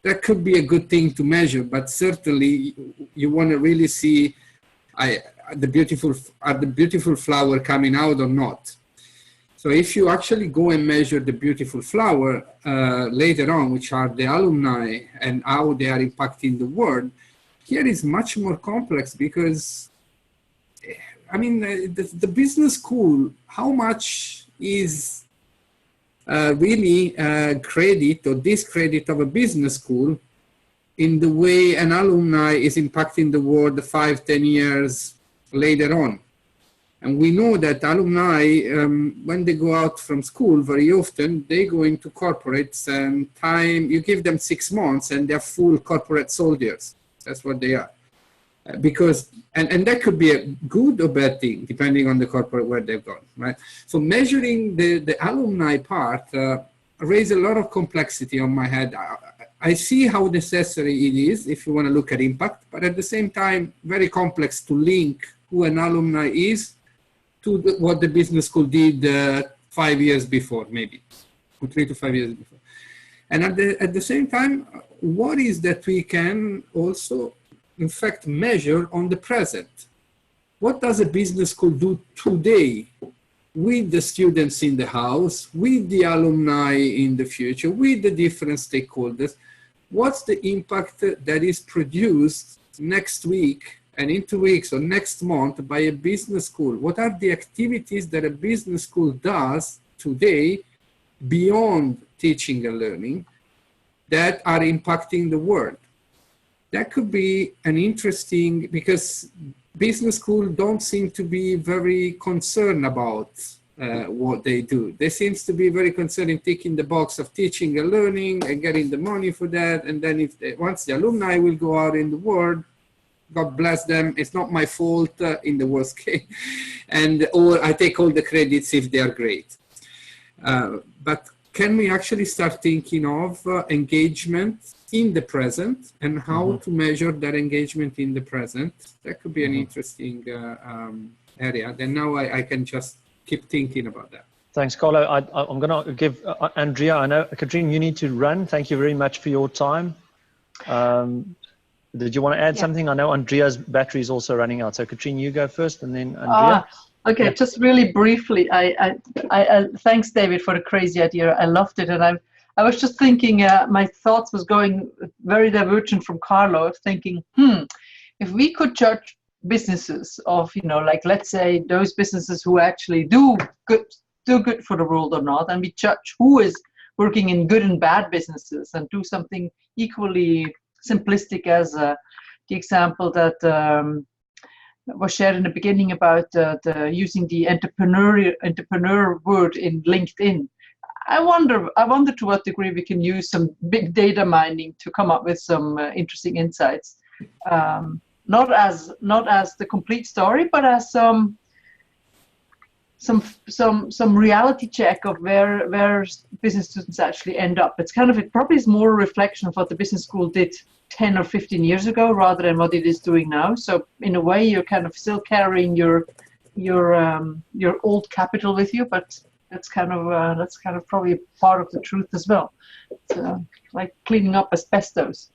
That could be a good thing to measure, but certainly you want to really see the beautiful flower coming out or not. So if you actually go and measure the beautiful flower later on, which are the alumni and how they are impacting the world, here is much more complex because, I mean, the business school, how much is really credit or discredit of a business school in the way an alumni is impacting the world 5-10 years later on? And we know that alumni, when they go out from school, very often they go into corporates, and you give them 6 months and they're full corporate soldiers. That's what they are. Because, and that could be a good or bad thing, depending on the corporate where they've gone, right? So measuring the alumni part raised a lot of complexity on my head. I see how necessary it is if you want to look at impact, but at the same time, very complex to link who an alumni is to what the business school did 5 years before, maybe, or 3 to 5 years before. And at the same time, what is that we can also, in fact, measure on the present? What does a business school do today with the students in the house, with the alumni in the future, with the different stakeholders? What's the impact that is produced next week and in 2 weeks or next month by a business school? What are the activities that a business school does today beyond teaching and learning that are impacting the world. That could be an interesting, because business schools don't seem to be very concerned about what they do. They seem to be very concerned in ticking the box of teaching and learning and getting the money for that. And then if once the alumni will go out in the world, God bless them, it's not my fault in the worst case. Or I take all the credits if they are great. But can we actually start thinking of engagement in the present and how to measure that engagement in the present? That could be an interesting area. Then now I can just keep thinking about that. Thanks, Carlo. I'm going to give Andrea, I know, Katrine, you need to run. Thank you very much for your time. Did you want to add something? I know Andrea's battery is also running out. So Katrine, you go first and then Andrea. Okay, just really briefly, I thanks David for the crazy idea. I loved it, and I was just thinking, my thoughts was going very divergent from Carlo, of thinking, if we could judge businesses of, you know, like let's say those businesses who actually do good for the world or not, and we judge who is working in good and bad businesses, and do something equally simplistic as the example that was shared in the beginning about using the entrepreneur word in LinkedIn. I wonder to what degree we can use some big data mining to come up with some interesting insights. Not as the complete story, but as some reality check of where business students actually end up. It's kind of, it probably is more a reflection of what the business school did 10 or 15 years ago rather than what it is doing now. So in a way, you're kind of still carrying your old capital with you, but that's kind of probably part of the truth as well. It's like cleaning up asbestos.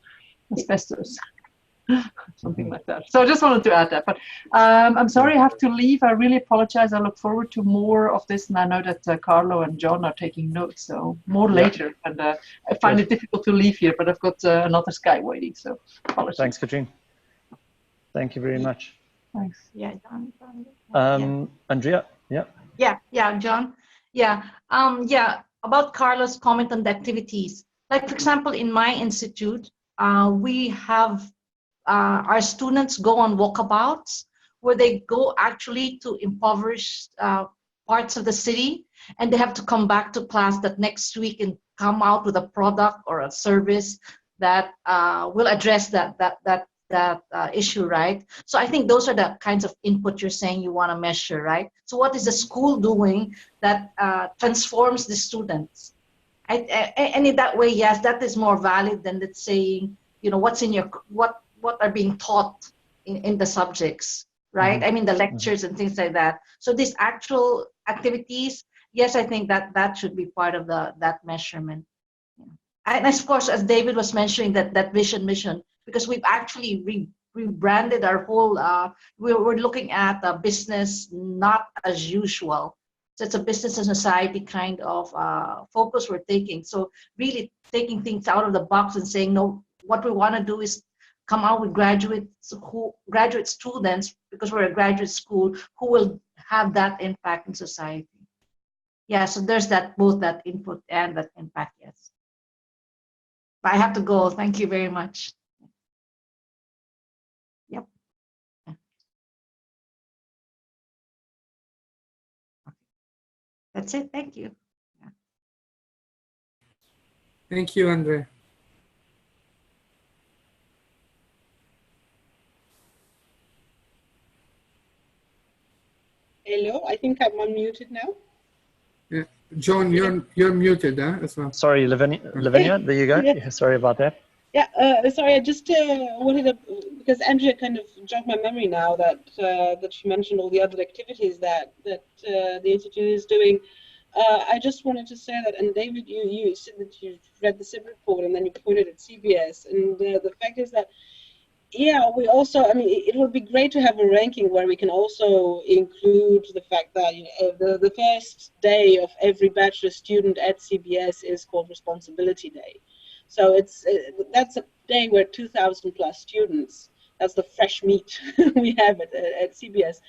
Something like that. So I just wanted to add that. But I'm sorry I have to leave. I really apologize. I look forward to more of this, and I know that Carlo and John are taking notes, so more later. And I find it difficult to leave here, but I've got another Sky waiting, so apologies. Thanks, Katrine. Thank you very much. Thanks. Yeah, John. Andrea, John. About Carlo's comment on the activities. Like, for example, in my institute, we have our students go on walkabouts where they go actually to impoverished parts of the city, and they have to come back to class that next week and come out with a product or a service that will address that issue, right? So I think those are the kinds of input you're saying you want to measure, right? So what is the school doing that transforms the students? And in that way, yes, that is more valid than let's saying, you know, what's in your what are being taught in the subjects, right? I mean, the lectures and things like that. So these actual activities, yes, I think that should be part of that measurement. And of course, as David was mentioning, that vision mission, because we've actually rebranded our whole, we're looking at a business not as usual. So it's a business and society kind of focus we're taking. So really taking things out of the box and saying, no, what we want to do is come out with graduate students, because we're a graduate school, who will have that impact in society. Yeah, so there's that, both that input and that impact, yes. But I have to go. Thank you very much. Yep. That's it. Thank you. Thank you, Andrea. Hello, I think I'm unmuted now. Yeah. John, you're muted as well. sorry, Lavinia, there you go. Yeah, sorry about that. Yeah, sorry, I just wanted to, because Andrea kind of jogged my memory now that that she mentioned all the other activities that the Institute is doing. I just wanted to say that, and David, you said that you read the SIB report and then you pointed at CBS, and the fact is that, yeah, we also, I mean, it would be great to have a ranking where we can also include the fact that, you know, the first day of every bachelor student at CBS is called Responsibility Day. So it's that's a day where 2,000 plus students, that's the fresh meat we have at CBS,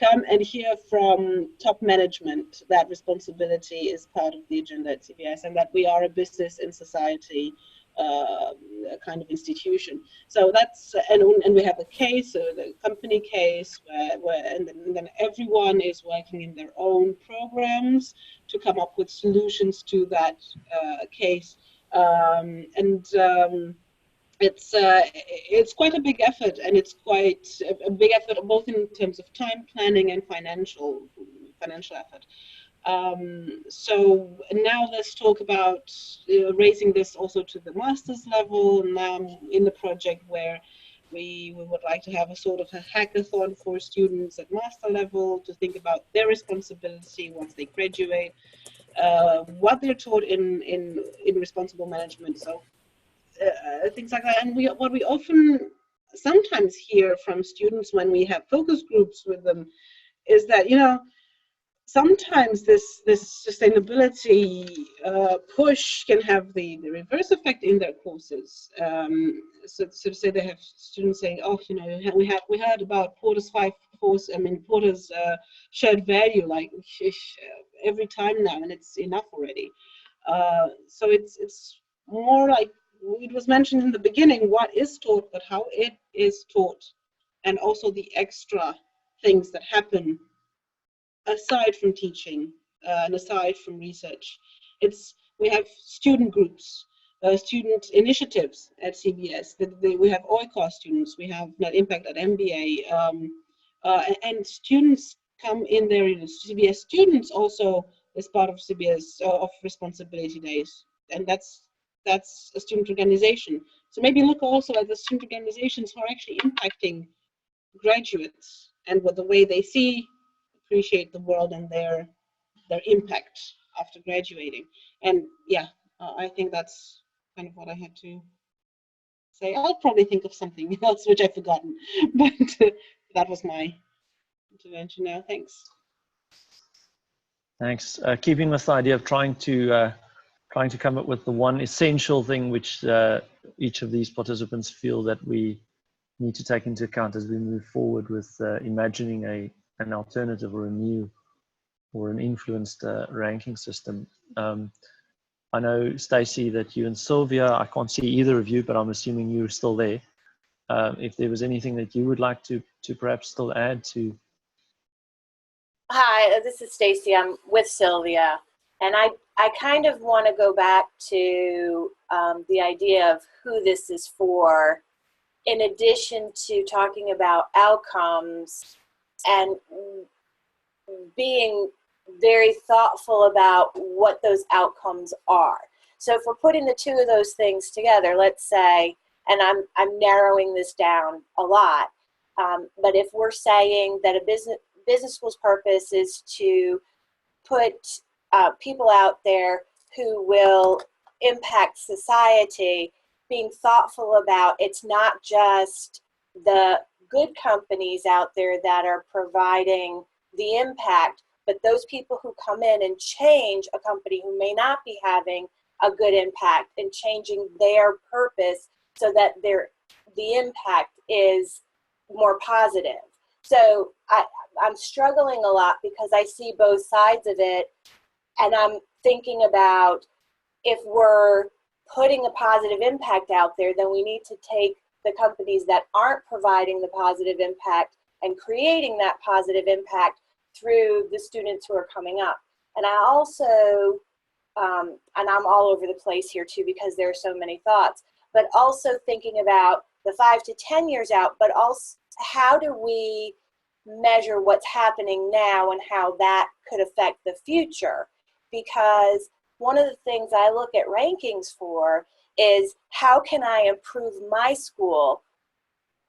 come and hear from top management that responsibility is part of the agenda at CBS, and that we are a business in society kind of institution. So that's, and we have a case, the company case, and then everyone is working in their own programs to come up with solutions to that case. It's quite a big effort, and it's quite a big effort both in terms of time planning and financial effort. So now let's talk about raising this also to the master's level. Now I'm in the project where we would like to have a sort of a hackathon for students at master level to think about their responsibility once they graduate, what they're taught in responsible management. So things like that. And what we often sometimes hear from students when we have focus groups with them is that, you know, sometimes this sustainability push can have the reverse effect in their courses. So to say, they have students saying, "Oh, you know, we heard about Porter's Porter's shared value like every time now, and it's enough already." So it's more like it was mentioned in the beginning: what is taught, but how it is taught, and also the extra things that happen aside from teaching and aside from research. We have student groups, student initiatives at CBS. We have OICOS students, we have Net Impact at MBA, and students come in there. CBS students also is part of CBS of Responsibility Days, and that's a student organization. So maybe look also at the student organizations who are actually impacting graduates and what the way they appreciate the world and their impact after graduating. And yeah, I think that's kind of what I had to say. I'll probably think of something else which I've forgotten, but that was my intervention now. Thanks. Thanks. Keeping with the idea of trying to come up with the one essential thing which each of these participants feel that we need to take into account as we move forward with imagining an alternative or a new or an influenced ranking system. I know, Stacey, that you and Sylvia, I can't see either of you, but I'm assuming you're still there. If there was anything that you would like to perhaps still add to. Hi, this is Stacey. I'm with Sylvia. And I kind of want to go back to the idea of who this is for, in addition to talking about outcomes and being very thoughtful about what those outcomes are. So if we're putting the two of those things together, let's say, and I'm narrowing this down a lot, but if we're saying that a business school's purpose is to put people out there who will impact society, being thoughtful about it's not just the good companies out there that are providing the impact, but those people who come in and change a company who may not be having a good impact and changing their purpose so that the impact is more positive. So I'm struggling a lot because I see both sides of it, and I'm thinking about if we're putting a positive impact out there, then we need to take the companies that aren't providing the positive impact and creating that positive impact through the students who are coming up. And I also, and I'm all over the place here too because there are so many thoughts, but also thinking about the 5 to 10 years out, but also how do we measure what's happening now and how that could affect the future? Because one of the things I look at rankings for is how can I improve my school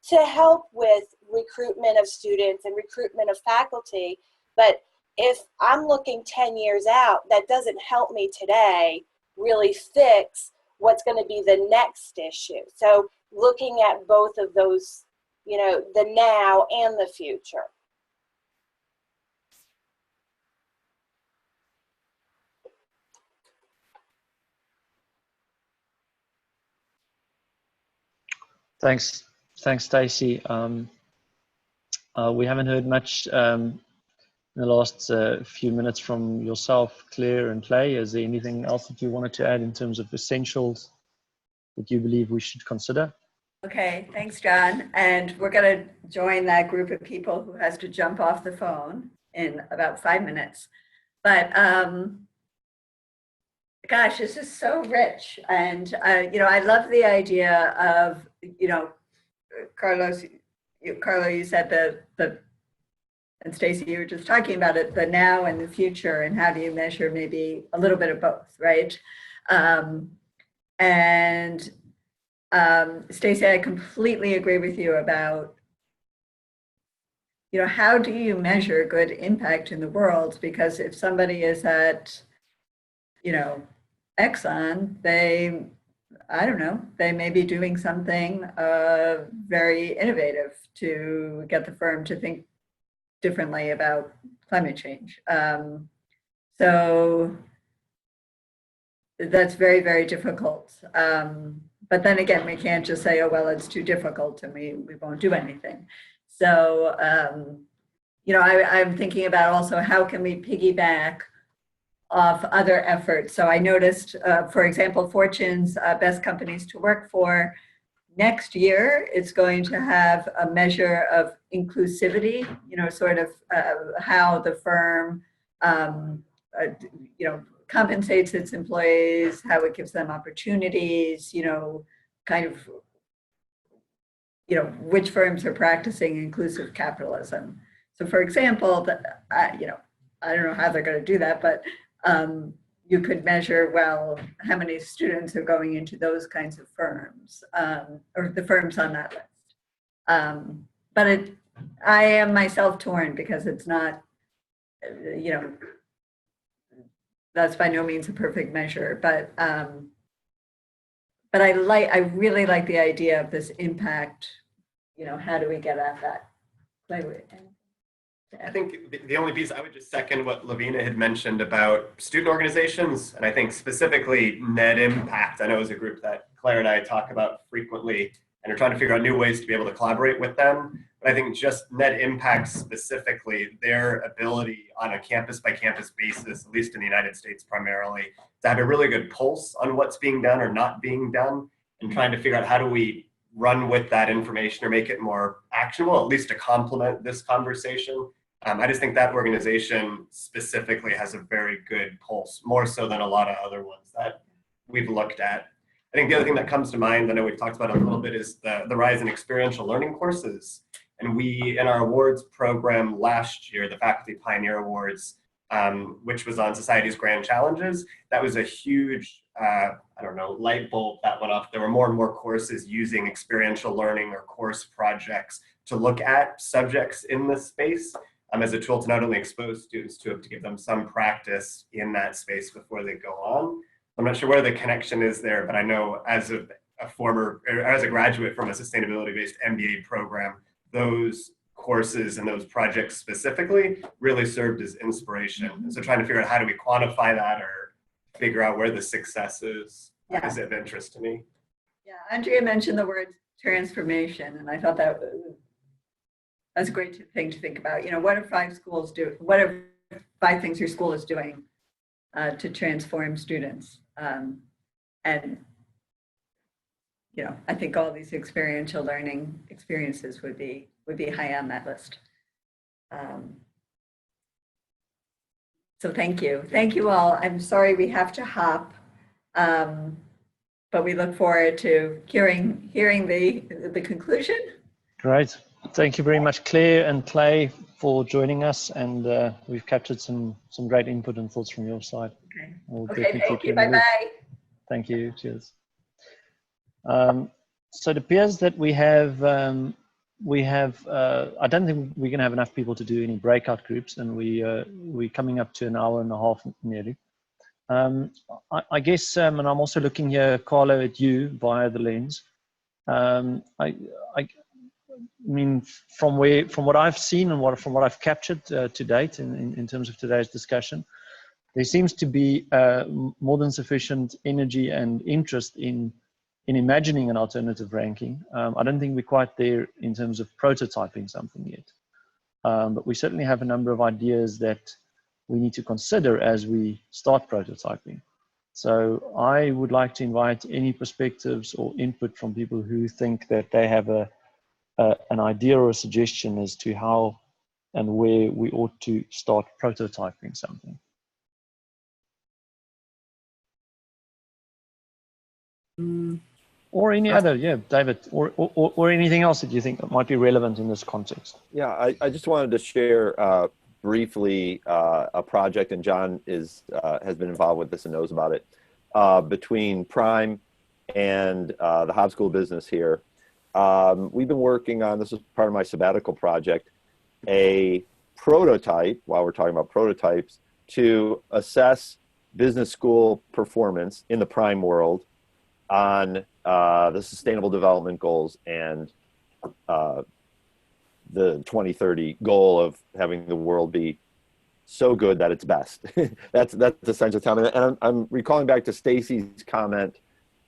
to help with recruitment of students and recruitment of faculty. But if I'm looking 10 years out, that doesn't help me today really fix what's going to be the next issue. So looking at both of those, you know, the now and the future. Thanks, Stacey. We haven't heard much in the last few minutes from yourself, Claire and Clay. Is there anything else that you wanted to add in terms of essentials that you believe we should consider? Okay, thanks, John. And we're going to join that group of people who has to jump off the phone in about 5 minutes. But gosh, this is so rich. And, I love the idea of, Carlo, you said and Stacy, you were just talking about it, the now and the future, and how do you measure maybe a little bit of both, right? Stacy, I completely agree with you about, how do you measure good impact in the world? Because if somebody is at, Exxon, they may be doing something very innovative to get the firm to think differently about climate change. So that's very, very difficult. But then again, we can't just say, oh, well, it's too difficult and we won't do anything. So, I'm thinking about also how can we piggyback off other efforts. So I noticed, for example, Fortune's Best Companies to Work For, next year, it's going to have a measure of inclusivity, sort of how the firm, compensates its employees, how it gives them opportunities, kind of, which firms are practicing inclusive capitalism. So for example, I don't know how they're going to do that, but you could measure, well, how many students are going into those kinds of firms, or the firms on that list. But I am myself torn because it's not, that's by no means a perfect measure, but I really like the idea of this impact. How do we get at that? I think the only piece I would just second what Lavina had mentioned about student organizations, and I think specifically net impact. I know is a group that Claire and I talk about frequently and are trying to figure out new ways to be able to collaborate with them. But I think just net impact specifically, their ability on a campus by campus basis, at least in the United States primarily, to have a really good pulse on what's being done or not being done, and trying to figure out how do we run with that information or make it more actionable, at least to complement this conversation. I just think that organization specifically has a very good pulse, more so than a lot of other ones that we've looked at. I think the other thing that comes to mind, I know we've talked about it a little bit, is the rise in experiential learning courses. And we, in our awards program last year, the Faculty Pioneer Awards, which was on Society's Grand Challenges, that was a huge, light bulb that went off. There were more and more courses using experiential learning or course projects to look at subjects in this space as a tool to not only expose students to it, to give them some practice in that space before they go on. I'm not sure where the connection is there, but I know as a graduate from a sustainability-based MBA program, those courses and those projects specifically really served as inspiration. And so trying to figure out how do we quantify that or figure out where the success is of interest to me. Yeah, Andrea mentioned the word transformation, and I thought that's a great thing to think about. What are 5 schools do? What are 5 things your school is doing to transform students? And I think all these experiential learning experiences would be high on that list. So thank you all. I'm sorry we have to hop, but we look forward to hearing the conclusion. Great. Thank you very much, Claire and Clay, for joining us, and we've captured some great input and thoughts from your side. Okay, thank you. Bye-bye. Thank you. Cheers. So it appears that we have, I don't think we're going to have enough people to do any breakout groups, and we're coming up to an hour and a half nearly. I guess, and I'm also looking here, Carlo, at you via the lens. I mean, from what I've seen and from what I've captured to date in terms of today's discussion, there seems to be more than sufficient energy and interest in imagining an alternative ranking. I don't think we're quite there in terms of prototyping something yet, but we certainly have a number of ideas that we need to consider as we start prototyping. So I would like to invite any perspectives or input from people who think that they have an idea or a suggestion as to how and where we ought to start prototyping something. Or any other, yeah, David, or anything else that you think might be relevant in this context. Yeah, I just wanted to share briefly a project, and John has been involved with this and knows about it, between Prime and the Hobbs School of Business here. We've been working on, this is part of my sabbatical project, a prototype, while we're talking about prototypes, to assess business school performance in the Prime world on the Sustainable Development Goals and the 2030 goal of having the world be so good that it's best. that's essentially time. And I'm recalling back to Stacy's comment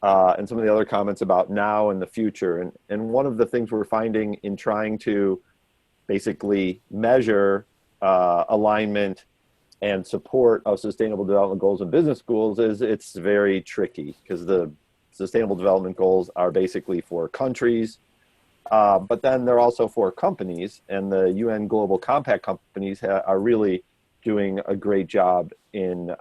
and some of the other comments about now and the future. And one of the things we're finding in trying to basically measure alignment and support of Sustainable Development Goals in business schools is it's very tricky, because the Sustainable Development Goals are basically for countries, but then they're also for companies, and the UN Global Compact companies are really doing a great job in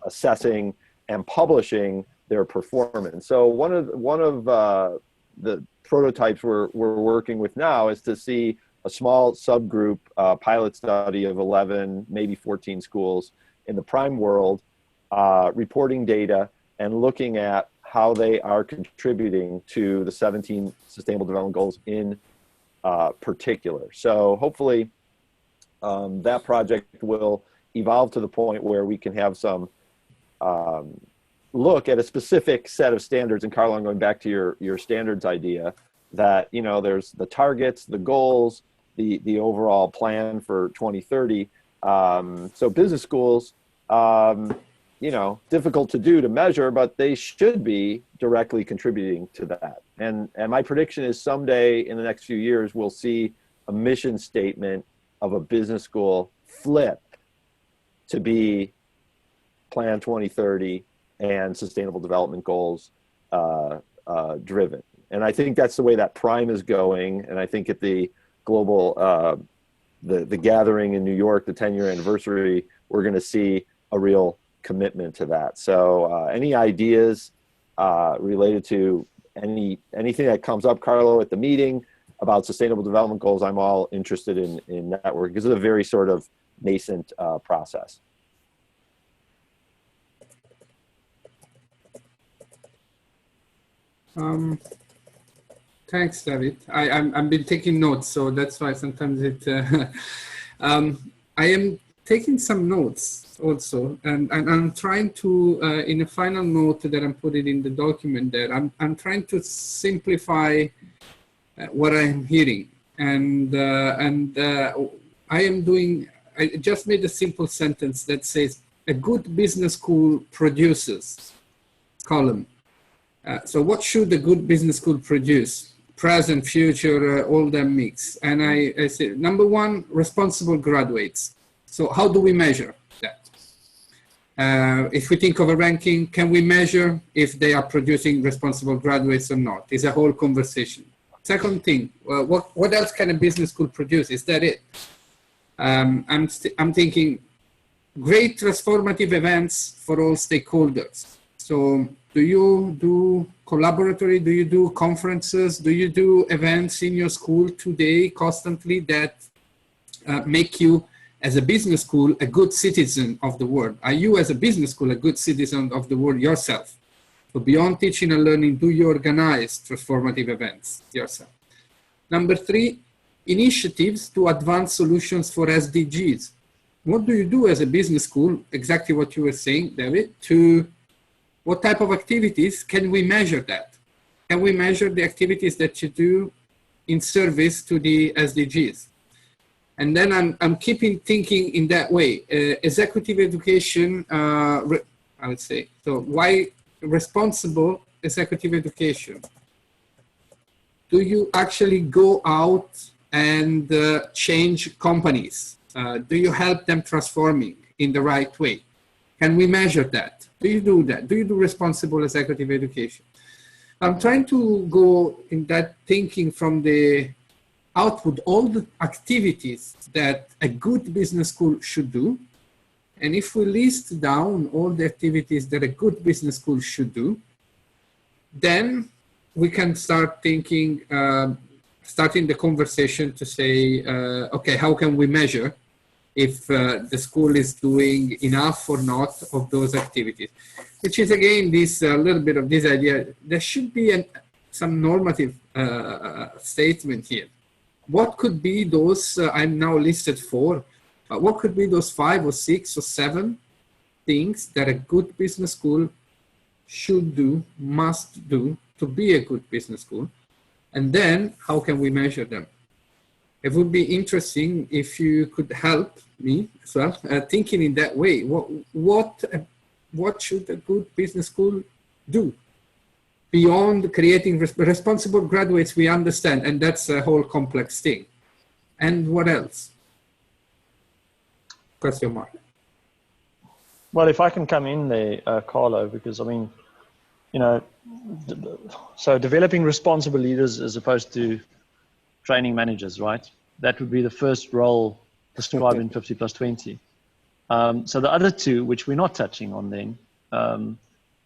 assessing and publishing their performance. So one of the prototypes we're working with now is to see a small subgroup pilot study of 11, maybe 14 schools in the Prime world, reporting data and looking at how they are contributing to the 17 Sustainable Development Goals in particular. So hopefully that project will evolve to the point where we can have some look at a specific set of standards. And Carlo, I'm going back to your standards idea, that, you know, there's the targets, the goals, the overall plan for 2030. So business schools, you know, difficult to do to measure, but they should be directly contributing to that. And my prediction is someday in the next few years, we'll see a mission statement of a business school flip to be Plan 2030 and Sustainable Development Goals driven. And I think that's the way that Prime is going. And I think at the global, the gathering in New York, the 10-year anniversary, we're going to see a real commitment to that. So any ideas related to anything that comes up, Carlo, at the meeting about Sustainable Development Goals, I'm all interested in networking, because it's a very sort of nascent process. Thanks, David. I've been taking notes, so that's why sometimes it. I am taking some notes also, and I'm trying to, in a final note that I'm putting in the document there, I'm trying to simplify what I'm hearing, and I just made a simple sentence that says, a good business school produces, column. So what should a good business school produce? Present, future, all them mix. And I say, number one, responsible graduates. So how do we measure that? If we think of a ranking, can we measure if they are producing responsible graduates or not? It's a whole conversation. Second thing, what else can a business school produce? Is that it? I'm thinking great transformative events for all stakeholders. So do you do Collaboratory? Do you do conferences? Do you do events in your school today constantly that make you, as a business school, a good citizen of the world? Are you, as a business school, a good citizen of the world yourself? So beyond teaching and learning, do you organize transformative events yourself? Number three, initiatives to advance solutions for SDGs. What do you do as a business school? Exactly what you were saying, David, what type of activities can we measure that? Can we measure the activities that you do in service to the SDGs? And then I'm keeping thinking in that way. Executive education, I would say. So why responsible executive education? Do you actually go out and change companies? Do you help them transforming in the right way? Can we measure that? Do you do that? Do you do responsible executive education? I'm trying to go in that thinking from the output, all the activities that a good business school should do. And if we list down all the activities that a good business school should do, then we can start thinking, starting the conversation to say, okay, how can we measure if the school is doing enough or not of those activities? Which is again, this little bit of this idea, there should be some normative statement here. What could be those, I'm now listed 4, what could be those 5 or 6 or 7 things that a good business school should do, must do to be a good business school? And then how can we measure them? It would be interesting if you could help me as well, thinking in that way. What should a good business school do? Beyond creating responsible graduates, we understand, and that's a whole complex thing. And what else? Question mark. Well, if I can come in there, Carlo, because I mean, you know, so developing responsible leaders as opposed to training managers, right? That would be the first role described in 50+20. So the other 2, which we're not touching on then,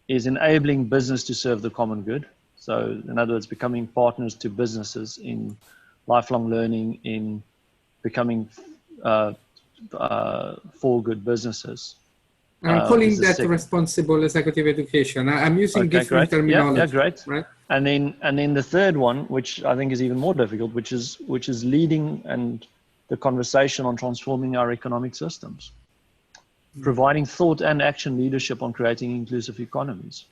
is enabling business to serve the common good. So in other words, becoming partners to businesses in lifelong learning, in becoming for good businesses. I'm calling that responsible executive education. I'm using different terminology. Yeah, great. Right? And then the third one, which I think is even more difficult, which is leading and the conversation on transforming our economic systems, providing thought and action leadership on creating inclusive economies.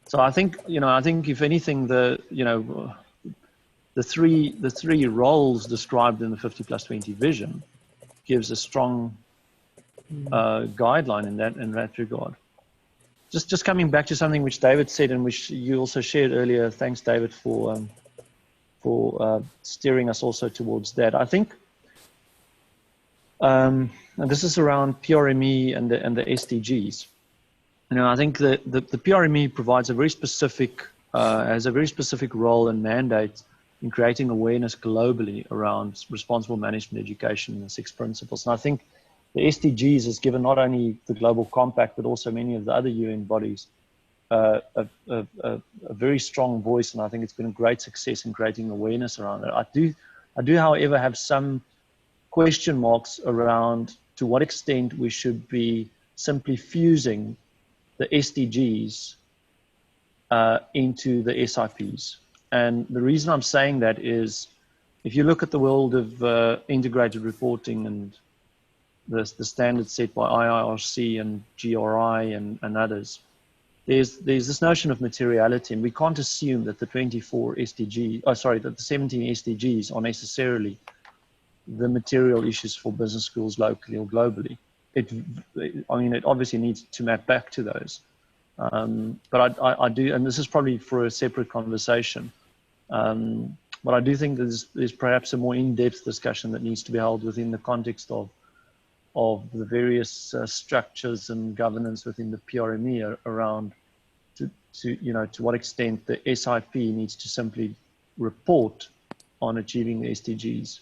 So I think if anything, the three roles described in the 50+20 vision gives a strong guideline in that regard. Just coming back to something which David said and which you also shared earlier. Thanks, David, for steering us also towards that. I think, and this is around PRME and the SDGs. You know, I think the PRME provides a very specific, has a very specific role and mandate in creating awareness globally around responsible management education and the 6 principles. And I think the SDGs has given not only the Global Compact, but also many of the other UN bodies a very strong voice, and I think it's been a great success in creating awareness around it. I do, however, have some question marks around to what extent we should be simply fusing the SDGs into the SIPs. And the reason I'm saying that is, if you look at the world of integrated reporting and the standards set by IIRC and GRI and others, there's this notion of materiality, and we can't assume that the 24 SDGs, that the 17 SDGs are necessarily the material issues for business schools locally or globally. I mean, it obviously needs to map back to those. But I do, and this is probably for a separate conversation, but I do think there's perhaps a more in-depth discussion that needs to be held within the context of the various structures and governance within the PRME around to what extent the SIP needs to simply report on achieving the SDGs.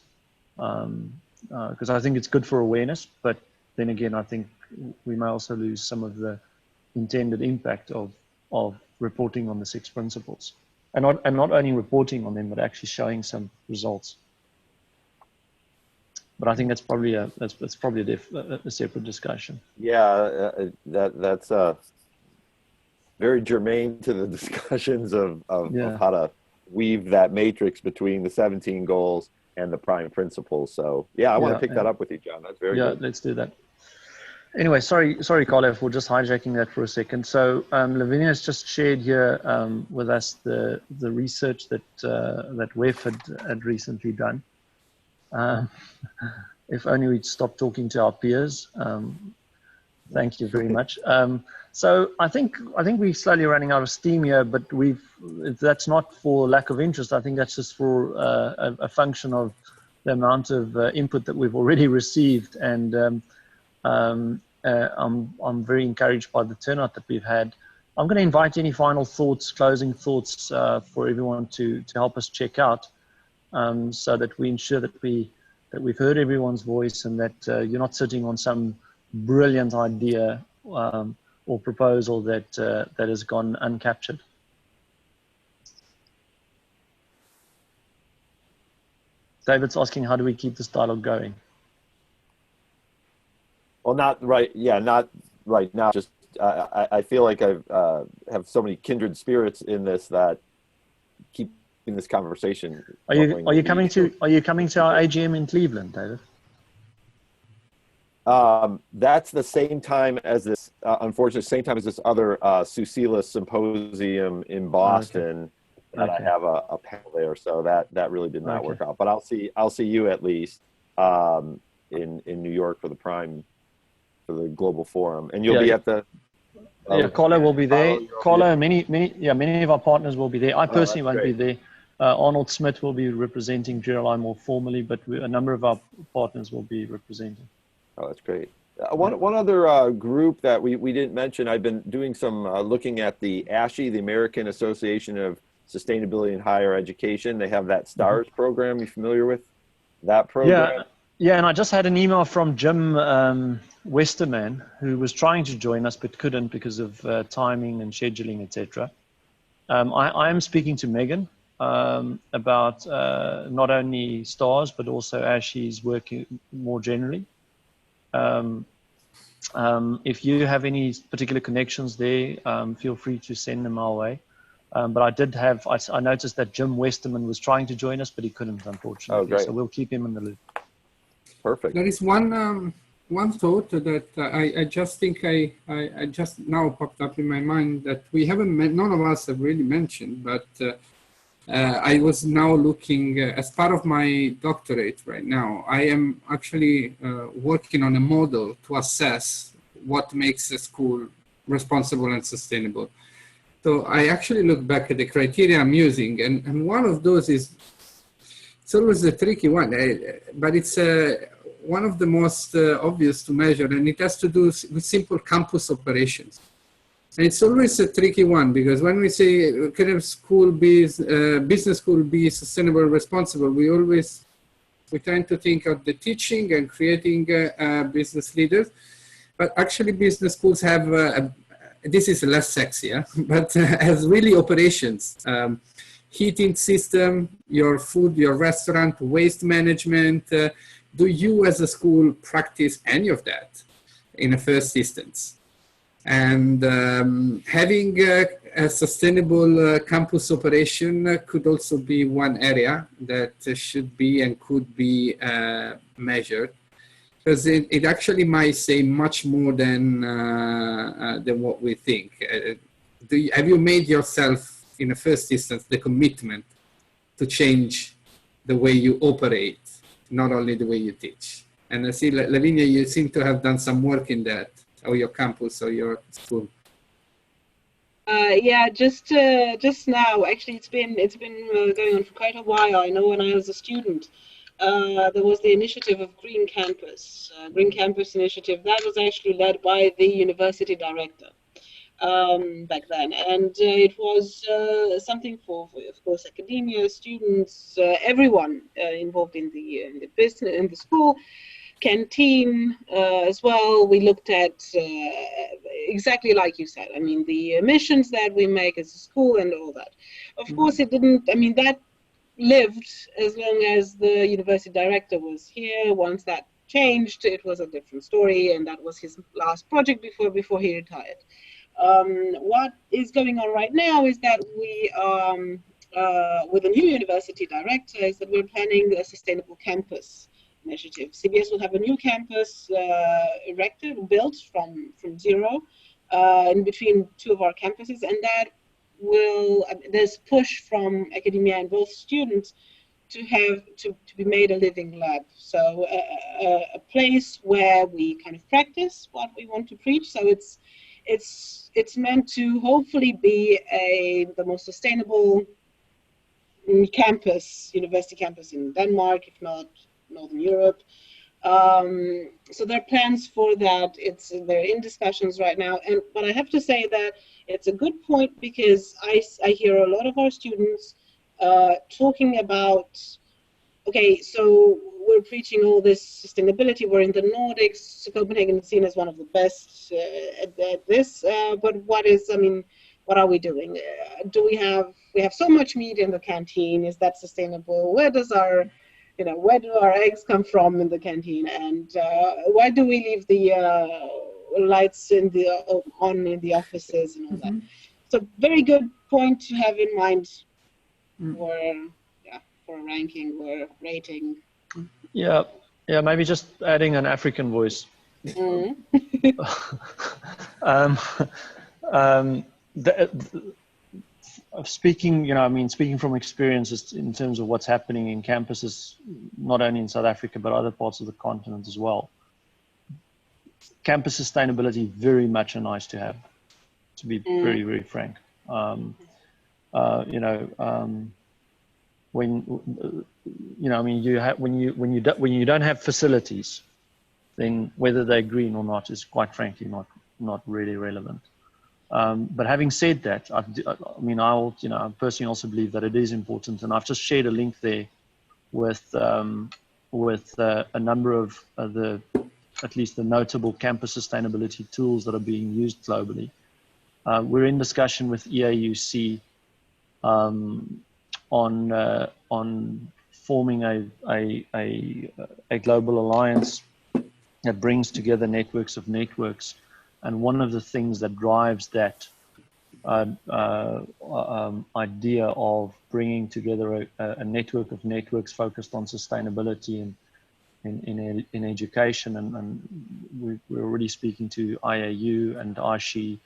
Because I think it's good for awareness, but then again, I think we may also lose some of the intended impact of reporting on the 6 principles, and not only reporting on them, but actually showing some results. But I think that's probably a separate discussion. Yeah, that's very germane to the discussions of how to weave that matrix between the 17 goals and the prime principles. So yeah, I want to pick that up with you, John. That's very good. Let's do that. Anyway, sorry, Carlo, for just hijacking that for a second. So Lavinia has just shared here with us the research that WEF had recently done. If only we'd stop talking to our peers. Thank you very much. So I think we're slowly running out of steam here, but that's not for lack of interest. I think that's just for a function of the amount of input that we've already received. And I'm very encouraged by the turnout that we've had. I'm going to invite any final thoughts, closing thoughts for everyone to help us check out, so that we ensure that we've heard everyone's voice, and that you're not sitting on some brilliant idea or proposal that has gone uncaptured. David's asking, how do we keep this dialogue going? Well, not right. Yeah, not right now. Just I feel like I have so many kindred spirits in this that keeping this conversation. Are you coming to our AGM in Cleveland, David? That's the same time as this. Unfortunately, same time as this other Susila symposium in Boston. Okay. And I have a panel there, so that really did not work out. But I'll see you at least in New York for the global forum, and you'll be at the. Carla will be there. Carla, many of our partners will be there. I personally won't be there. Arnold Smith will be representing GRLI more formally, but a number of our partners will be representing. Oh, that's great. One other group that we didn't mention. I've been doing some looking at the ASHE, the American Association of Sustainability in Higher Education. They have that STARS program. You familiar with that program? Yeah, and I just had an email from Jim Westerman, who was trying to join us but couldn't because of timing and scheduling, etc. I am speaking to Megan about not only STARS but also ASHE's work more generally. If you have any particular connections there, feel free to send them our way. But I noticed that Jim Westerman was trying to join us, but he couldn't, unfortunately. Oh, great. So we'll keep him in the loop. Perfect. There is one thought that I just think I just now popped up in my mind that we haven't, none of us have really mentioned, but I was now looking, as part of my doctorate right now, I am actually working on a model to assess what makes a school responsible and sustainable. So I actually look back at the criteria I'm using, and one of those is, it's always a tricky one, but it's one of the most obvious to measure, and it has to do with simple campus operations. And it's always a tricky one, because when we say, can a school be, business school be sustainable and responsible, we tend to think of the teaching and creating business leaders, but actually business schools have this is less sexy, but has really operations, heating system, your food, your restaurant, waste management. Do you as a school practice any of that in a first instance? And having a sustainable campus operation could also be one area that should be and could be measured, because it actually might say much more than what we think. Have you made yourself, in the first instance, the commitment to change the way you operate, not only the way you teach? And I see, Lavinia, you seem to have done some work in that, or your campus or your school. Yeah, just now. Actually, it's been going on for quite a while. I know when I was a student, there was the initiative of Green Campus initiative that was actually led by the university director back then, and it was something for of course academia, students, everyone involved in the business, in the school canteen as well. We looked at exactly like you said. I mean, the emissions that we make as a school and all that. Of course, it didn't. I mean, that lived as long as the university director was here. Once that changed, it was a different story, and that was his last project before he retired. What is going on right now is that we with the new university director, is that we're planning a sustainable campus initiative. CBS will have a new campus erected, built from zero in between two of our campuses, and that will, there's push from academia and both students to have to be made a living lab. So a place where we kind of practice what we want to preach. So it's meant to hopefully be the most sustainable campus, university campus in Denmark, if not Northern Europe. So there are plans for that. They're in discussions right now. But I have to say that it's a good point, because I hear a lot of our students talking about, okay, so we're preaching all this sustainability. We're in the Nordics. So Copenhagen is seen as one of the best at this. But what are we doing? We have so much meat in the canteen. Is that sustainable? Where do our eggs come from in the canteen? And why do we leave the lights on in the offices and all that? So very good point to have in mind for a ranking or rating. Yeah, maybe just adding an African voice. Speaking from experience in terms of what's happening in campuses, not only in South Africa, but other parts of the continent as well. Campus sustainability, very much a nice to have, to be very, very frank. When you don't have facilities, then whether they're green or not is quite frankly not really relevant. But having said that, I personally also believe that it is important, and I've just shared a link there with a number of at least the notable campus sustainability tools that are being used globally. We're in discussion with EAUC on forming a global alliance that brings together networks of networks. And one of the things that drives that idea of bringing together a network of networks focused on sustainability in education, and we're already speaking to IAU and ISHE,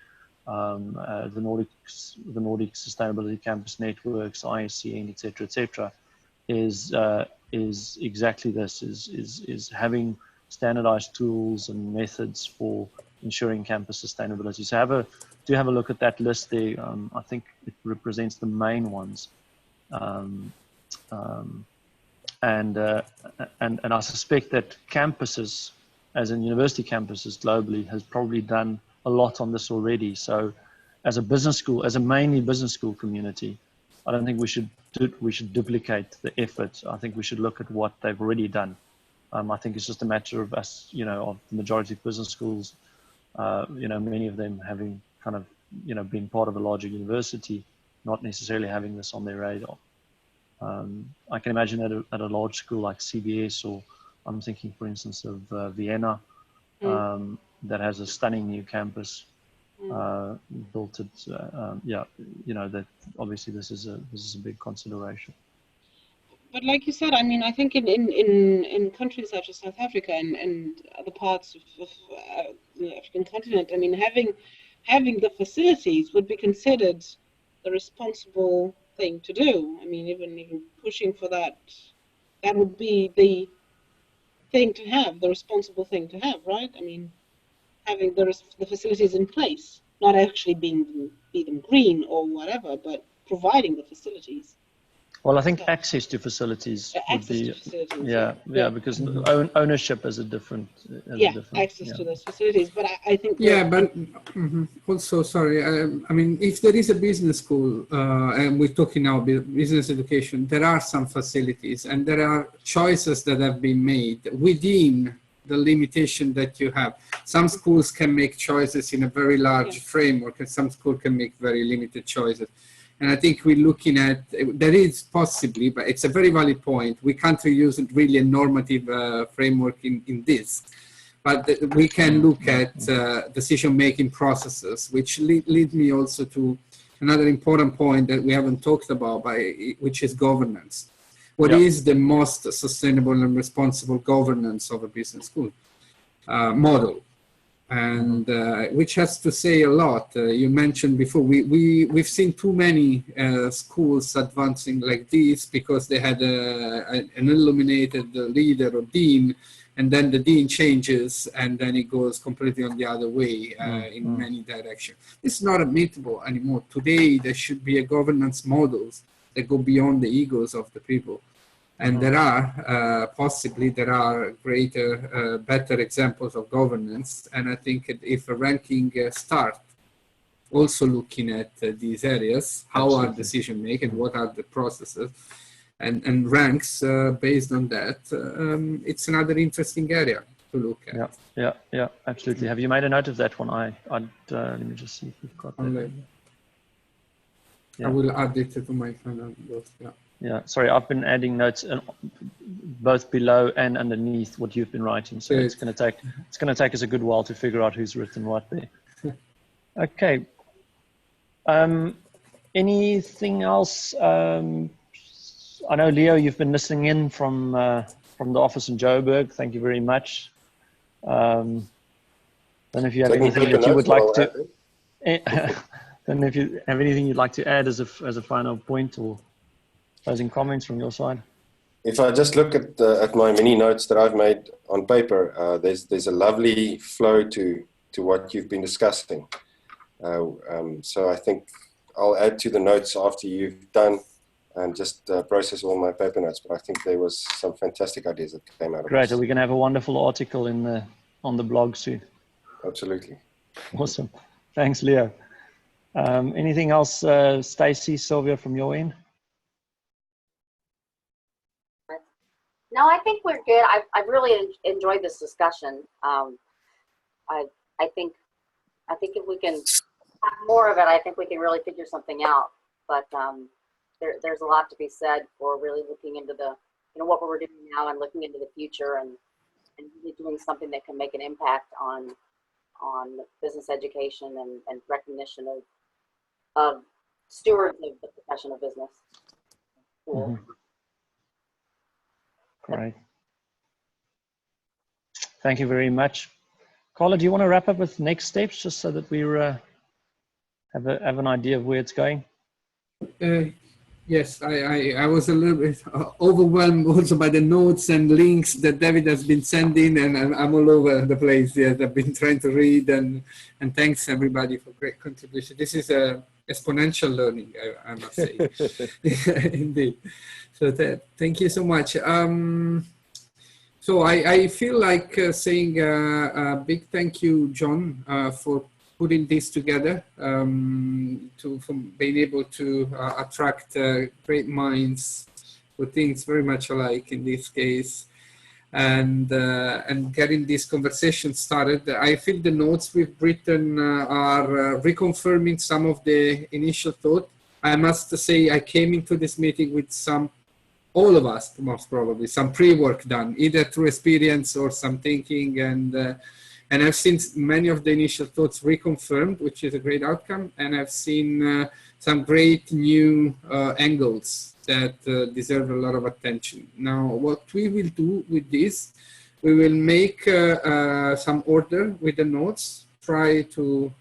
the Nordic Sustainability Campus Networks, ISCN, etc., is exactly this: is having standardized tools and methods for ensuring campus sustainability. So do have a look at that list there. I think it represents the main ones, and I suspect that campuses, as in university campuses globally, has probably done a lot on this already. So, as a business school, as a mainly business school community, I don't think we should duplicate the effort. I think we should look at what they've already done. I think it's just a matter of us, of the majority of business schools, many of them having kind of, been part of a larger university, not necessarily having this on their radar. I can imagine at a large school like CBS, or I'm thinking, for instance, of Vienna, that has a stunning new campus built at, that obviously this is a big consideration. But like you said, I think in countries such as South Africa and other parts of the African continent, having the facilities would be considered the responsible thing to do. Even pushing for that would be the thing to have, the responsible thing to have, right? Having the facilities in place, not actually be them green or whatever, but providing the facilities. Well, I think access to facilities would be, because ownership is a different. Access to those facilities, but I think. Also, sorry, if there is a business school, and we're talking now business education, there are some facilities and there are choices that have been made within the limitation that you have. Some schools can make choices in a very large framework, and some schools can make very limited choices. And I think we're looking at, there is possibly, but it's a very valid point. We can't use really a normative framework in this, but we can look at decision-making processes, which lead me also to another important point that we haven't talked about, which is governance. What is the most sustainable and responsible governance of a business school model? And which has to say a lot. You mentioned before, we've seen too many schools advancing like this because they had an illuminated leader or dean, and then the dean changes and then it goes completely on the other way in many directions. It's not admissible anymore. Today there should be a governance models that go beyond the egos of the people. And there are, possibly there are greater, better examples of governance. And I think if a ranking starts also looking at these areas, how are decision making, what are the processes, and ranks based on that, it's another interesting area to look at. Yeah, absolutely. Have you made a note of that one? Let me just see if we've got that. I will add it to my final notes. Yeah, sorry, I've been adding notes both below and underneath what you've been writing. So it's going to take us a good while to figure out who's written what there. Okay. Anything else? I know, Leo, you've been listening in from the office in Joburg. Thank you very much. Then if you have anything that you would like to, then if you have anything you'd like to add as a final point or closing comments from your side. If I just look at my mini notes that I've made on paper, there's a lovely flow to what you've been discussing. So I think I'll add to the notes after you've done and just process all my paper notes. But I think there was some fantastic ideas that came out of Great. this. Are we going to have a wonderful article on the blog soon? Absolutely. Awesome. Thanks, Leo. Anything else, Stacey, Sylvia, from your end? No, I think we're good. I've really enjoyed this discussion. I think if we can have more of it, I think we can really figure something out. But there's a lot to be said for really looking into what we're doing now and looking into the future and really doing something that can make an impact on business education and recognition of stewards of the profession of business. Cool. Great. Thank you very much. Carla, do you want to wrap up with next steps just so that we have an idea of where it's going? Yes, I was a little bit overwhelmed also by the notes and links that David has been sending, and I'm all over the place. Yes, I've been trying to read, and thanks everybody for great contribution. This is exponential learning, I must say. Indeed. So thank you so much. So I feel like saying a big thank you, John, for putting this together, from being able to attract great minds who think very much alike in this case, and getting this conversation started. I feel the notes we've written are reconfirming some of the initial thought. I must say I came into this meeting with all of us, most probably, some pre-work done, either through experience or some thinking, and I've seen many of the initial thoughts reconfirmed, which is a great outcome. And I've seen some great new angles that deserve a lot of attention. Now, what we will do with this, we will make some order with the notes, try to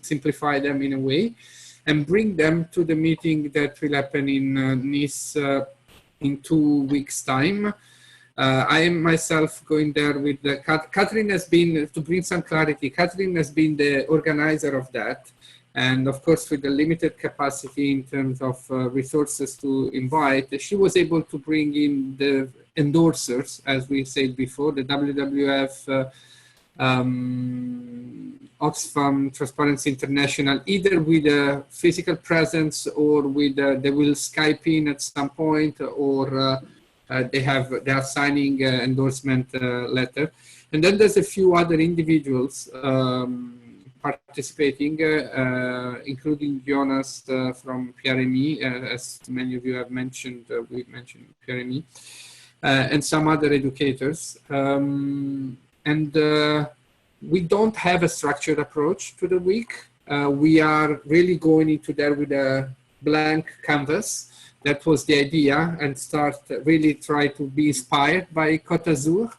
simplify them in a way, and bring them to the meeting that will happen in Nice in 2 weeks' time. I am myself going there with Catherine has been, to bring some clarity, Catherine has been the organizer of that. And of course, with the limited capacity in terms of resources to invite, she was able to bring in the endorsers, as we said before, the WWF, Oxfam, Transparency International, either with a physical presence or with, they will Skype in at some point, or they are signing endorsement letter. And then there's a few other individuals participating, including Jonas from PRME, as many of you have mentioned, we mentioned PRME, and some other educators. We don't have a structured approach to the week. We are really going into there with a blank canvas. That was the idea, and really try to be inspired by Côte d'Azur,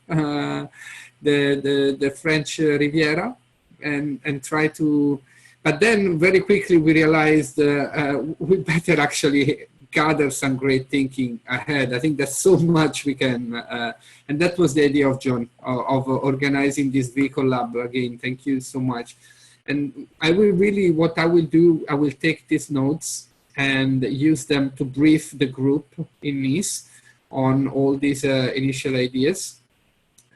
the French Riviera, and try to, but then very quickly we realized we better actually gather some great thinking ahead. I think there's so much we can, and that was the idea of John, of organizing this vCollab again. Thank you so much. And I will really, what I will do, I will take these notes and use them to brief the group in Nice on all these initial ideas.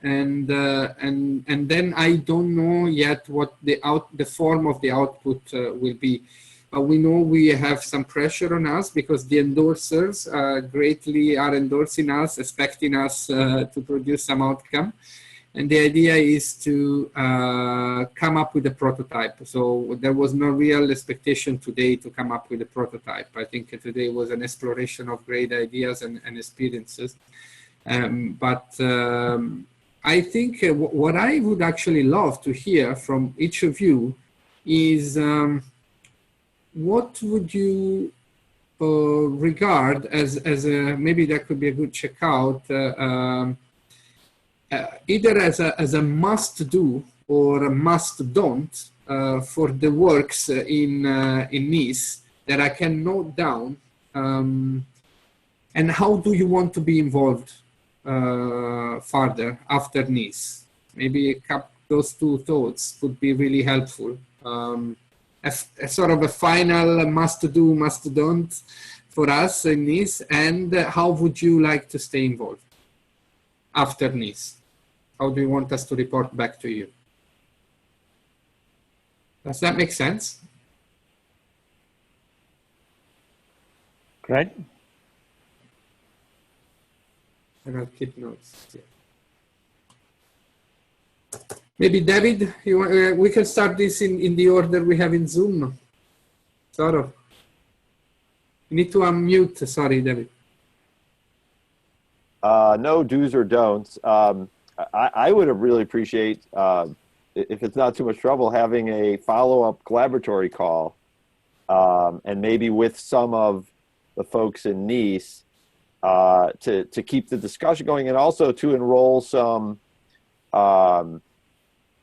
And then I don't know yet what the form of the output will be. We know we have some pressure on us because the endorsers greatly are endorsing us, expecting us to produce some outcome. And the idea is to come up with a prototype. So there was no real expectation today to come up with a prototype. I think today was an exploration of great ideas and experiences. I think what I would actually love to hear from each of you is what would you regard as a, maybe that could be a good checkout, either as a must do or a must don't for the works in Nice that I can note down, and how do you want to be involved further after Nice? Maybe those two thoughts would be really helpful. As sort of a final must do, must don't for us in Nice, and how would you like to stay involved after Nice? How do you want us to report back to you? Does that make sense? Great. And I'll keep notes. Yeah. Maybe David, we can start this in the order we have in Zoom. Sort of. You need to unmute. Sorry, David. No do's or don'ts. I would really appreciate, if it's not too much trouble, having a follow-up collaboratory call, and maybe with some of the folks in Nice, to keep the discussion going, and also to enroll some,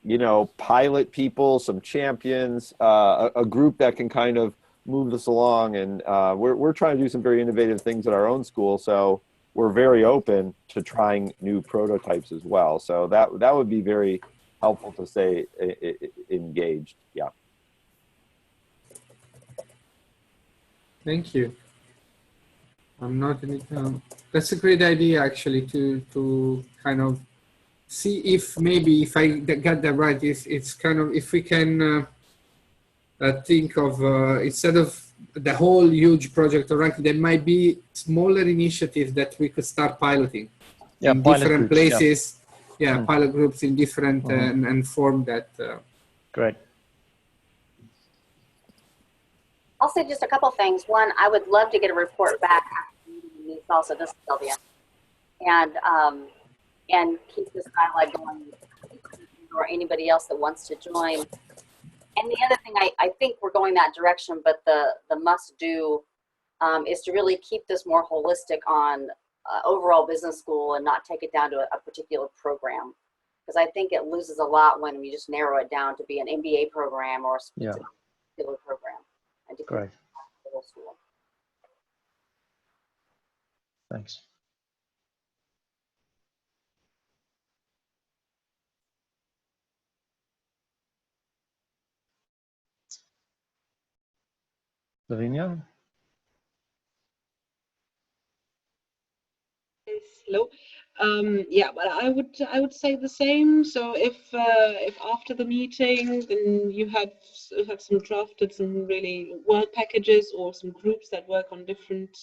you know, pilot people, some champions, a group that can kind of move this along. And we're trying to do some very innovative things at our own school, so we're very open to trying new prototypes as well. So that would be very helpful to stay engaged. Yeah. Thank you. I'm not in it. That's a great idea, actually, to kind of see if maybe, if I got that right, it's kind of, if we can think of, instead of the whole huge project ranking, there might be smaller initiatives that we could start piloting in different groups, places. Yeah, pilot groups in different and form that. Great. I'll say just a couple things. One, I would love to get a report back after the meeting also, this Sylvia, and keep this dialogue going, or anybody else that wants to join. And the other thing, I think we're going that direction, but the must do is to really keep this more holistic on overall business school and not take it down to a particular program. Because I think it loses a lot when we just narrow it down to be an MBA program or a particular program. And to Great. the whole school. Thanks. Lavinia? Hello. Yeah, but I would say the same. So if after the meeting, then you have drafted some really work packages or some groups that work on different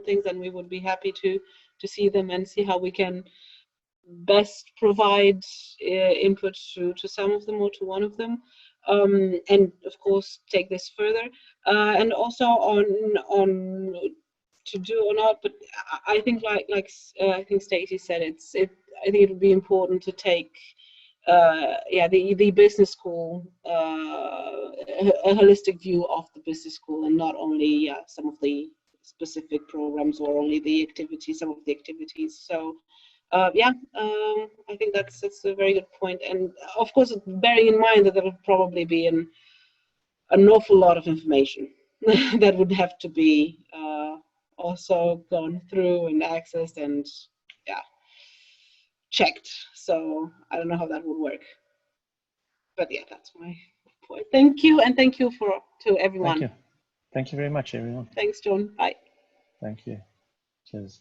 things, then we would be happy to see them and see how we can best provide input to some of them or to one of them, and of course take this further, and also on to do or not. But I think like I think Stacey said, I think it would be important to take the business school, a holistic view of the business school, and not only some of the specific programs or only the activities, some of the activities. So I think that's a very good point. And of course, bearing in mind that there would probably be an awful lot of information that would have to be also gone through and accessed and checked. So I don't know how that would work. But yeah, that's my point. Thank you, and thank you to everyone. Thank you. Thank you very much, everyone. Thanks, John. Bye. Thank you. Cheers.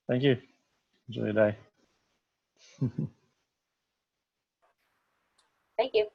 Thank you. Enjoy your day. Thank you.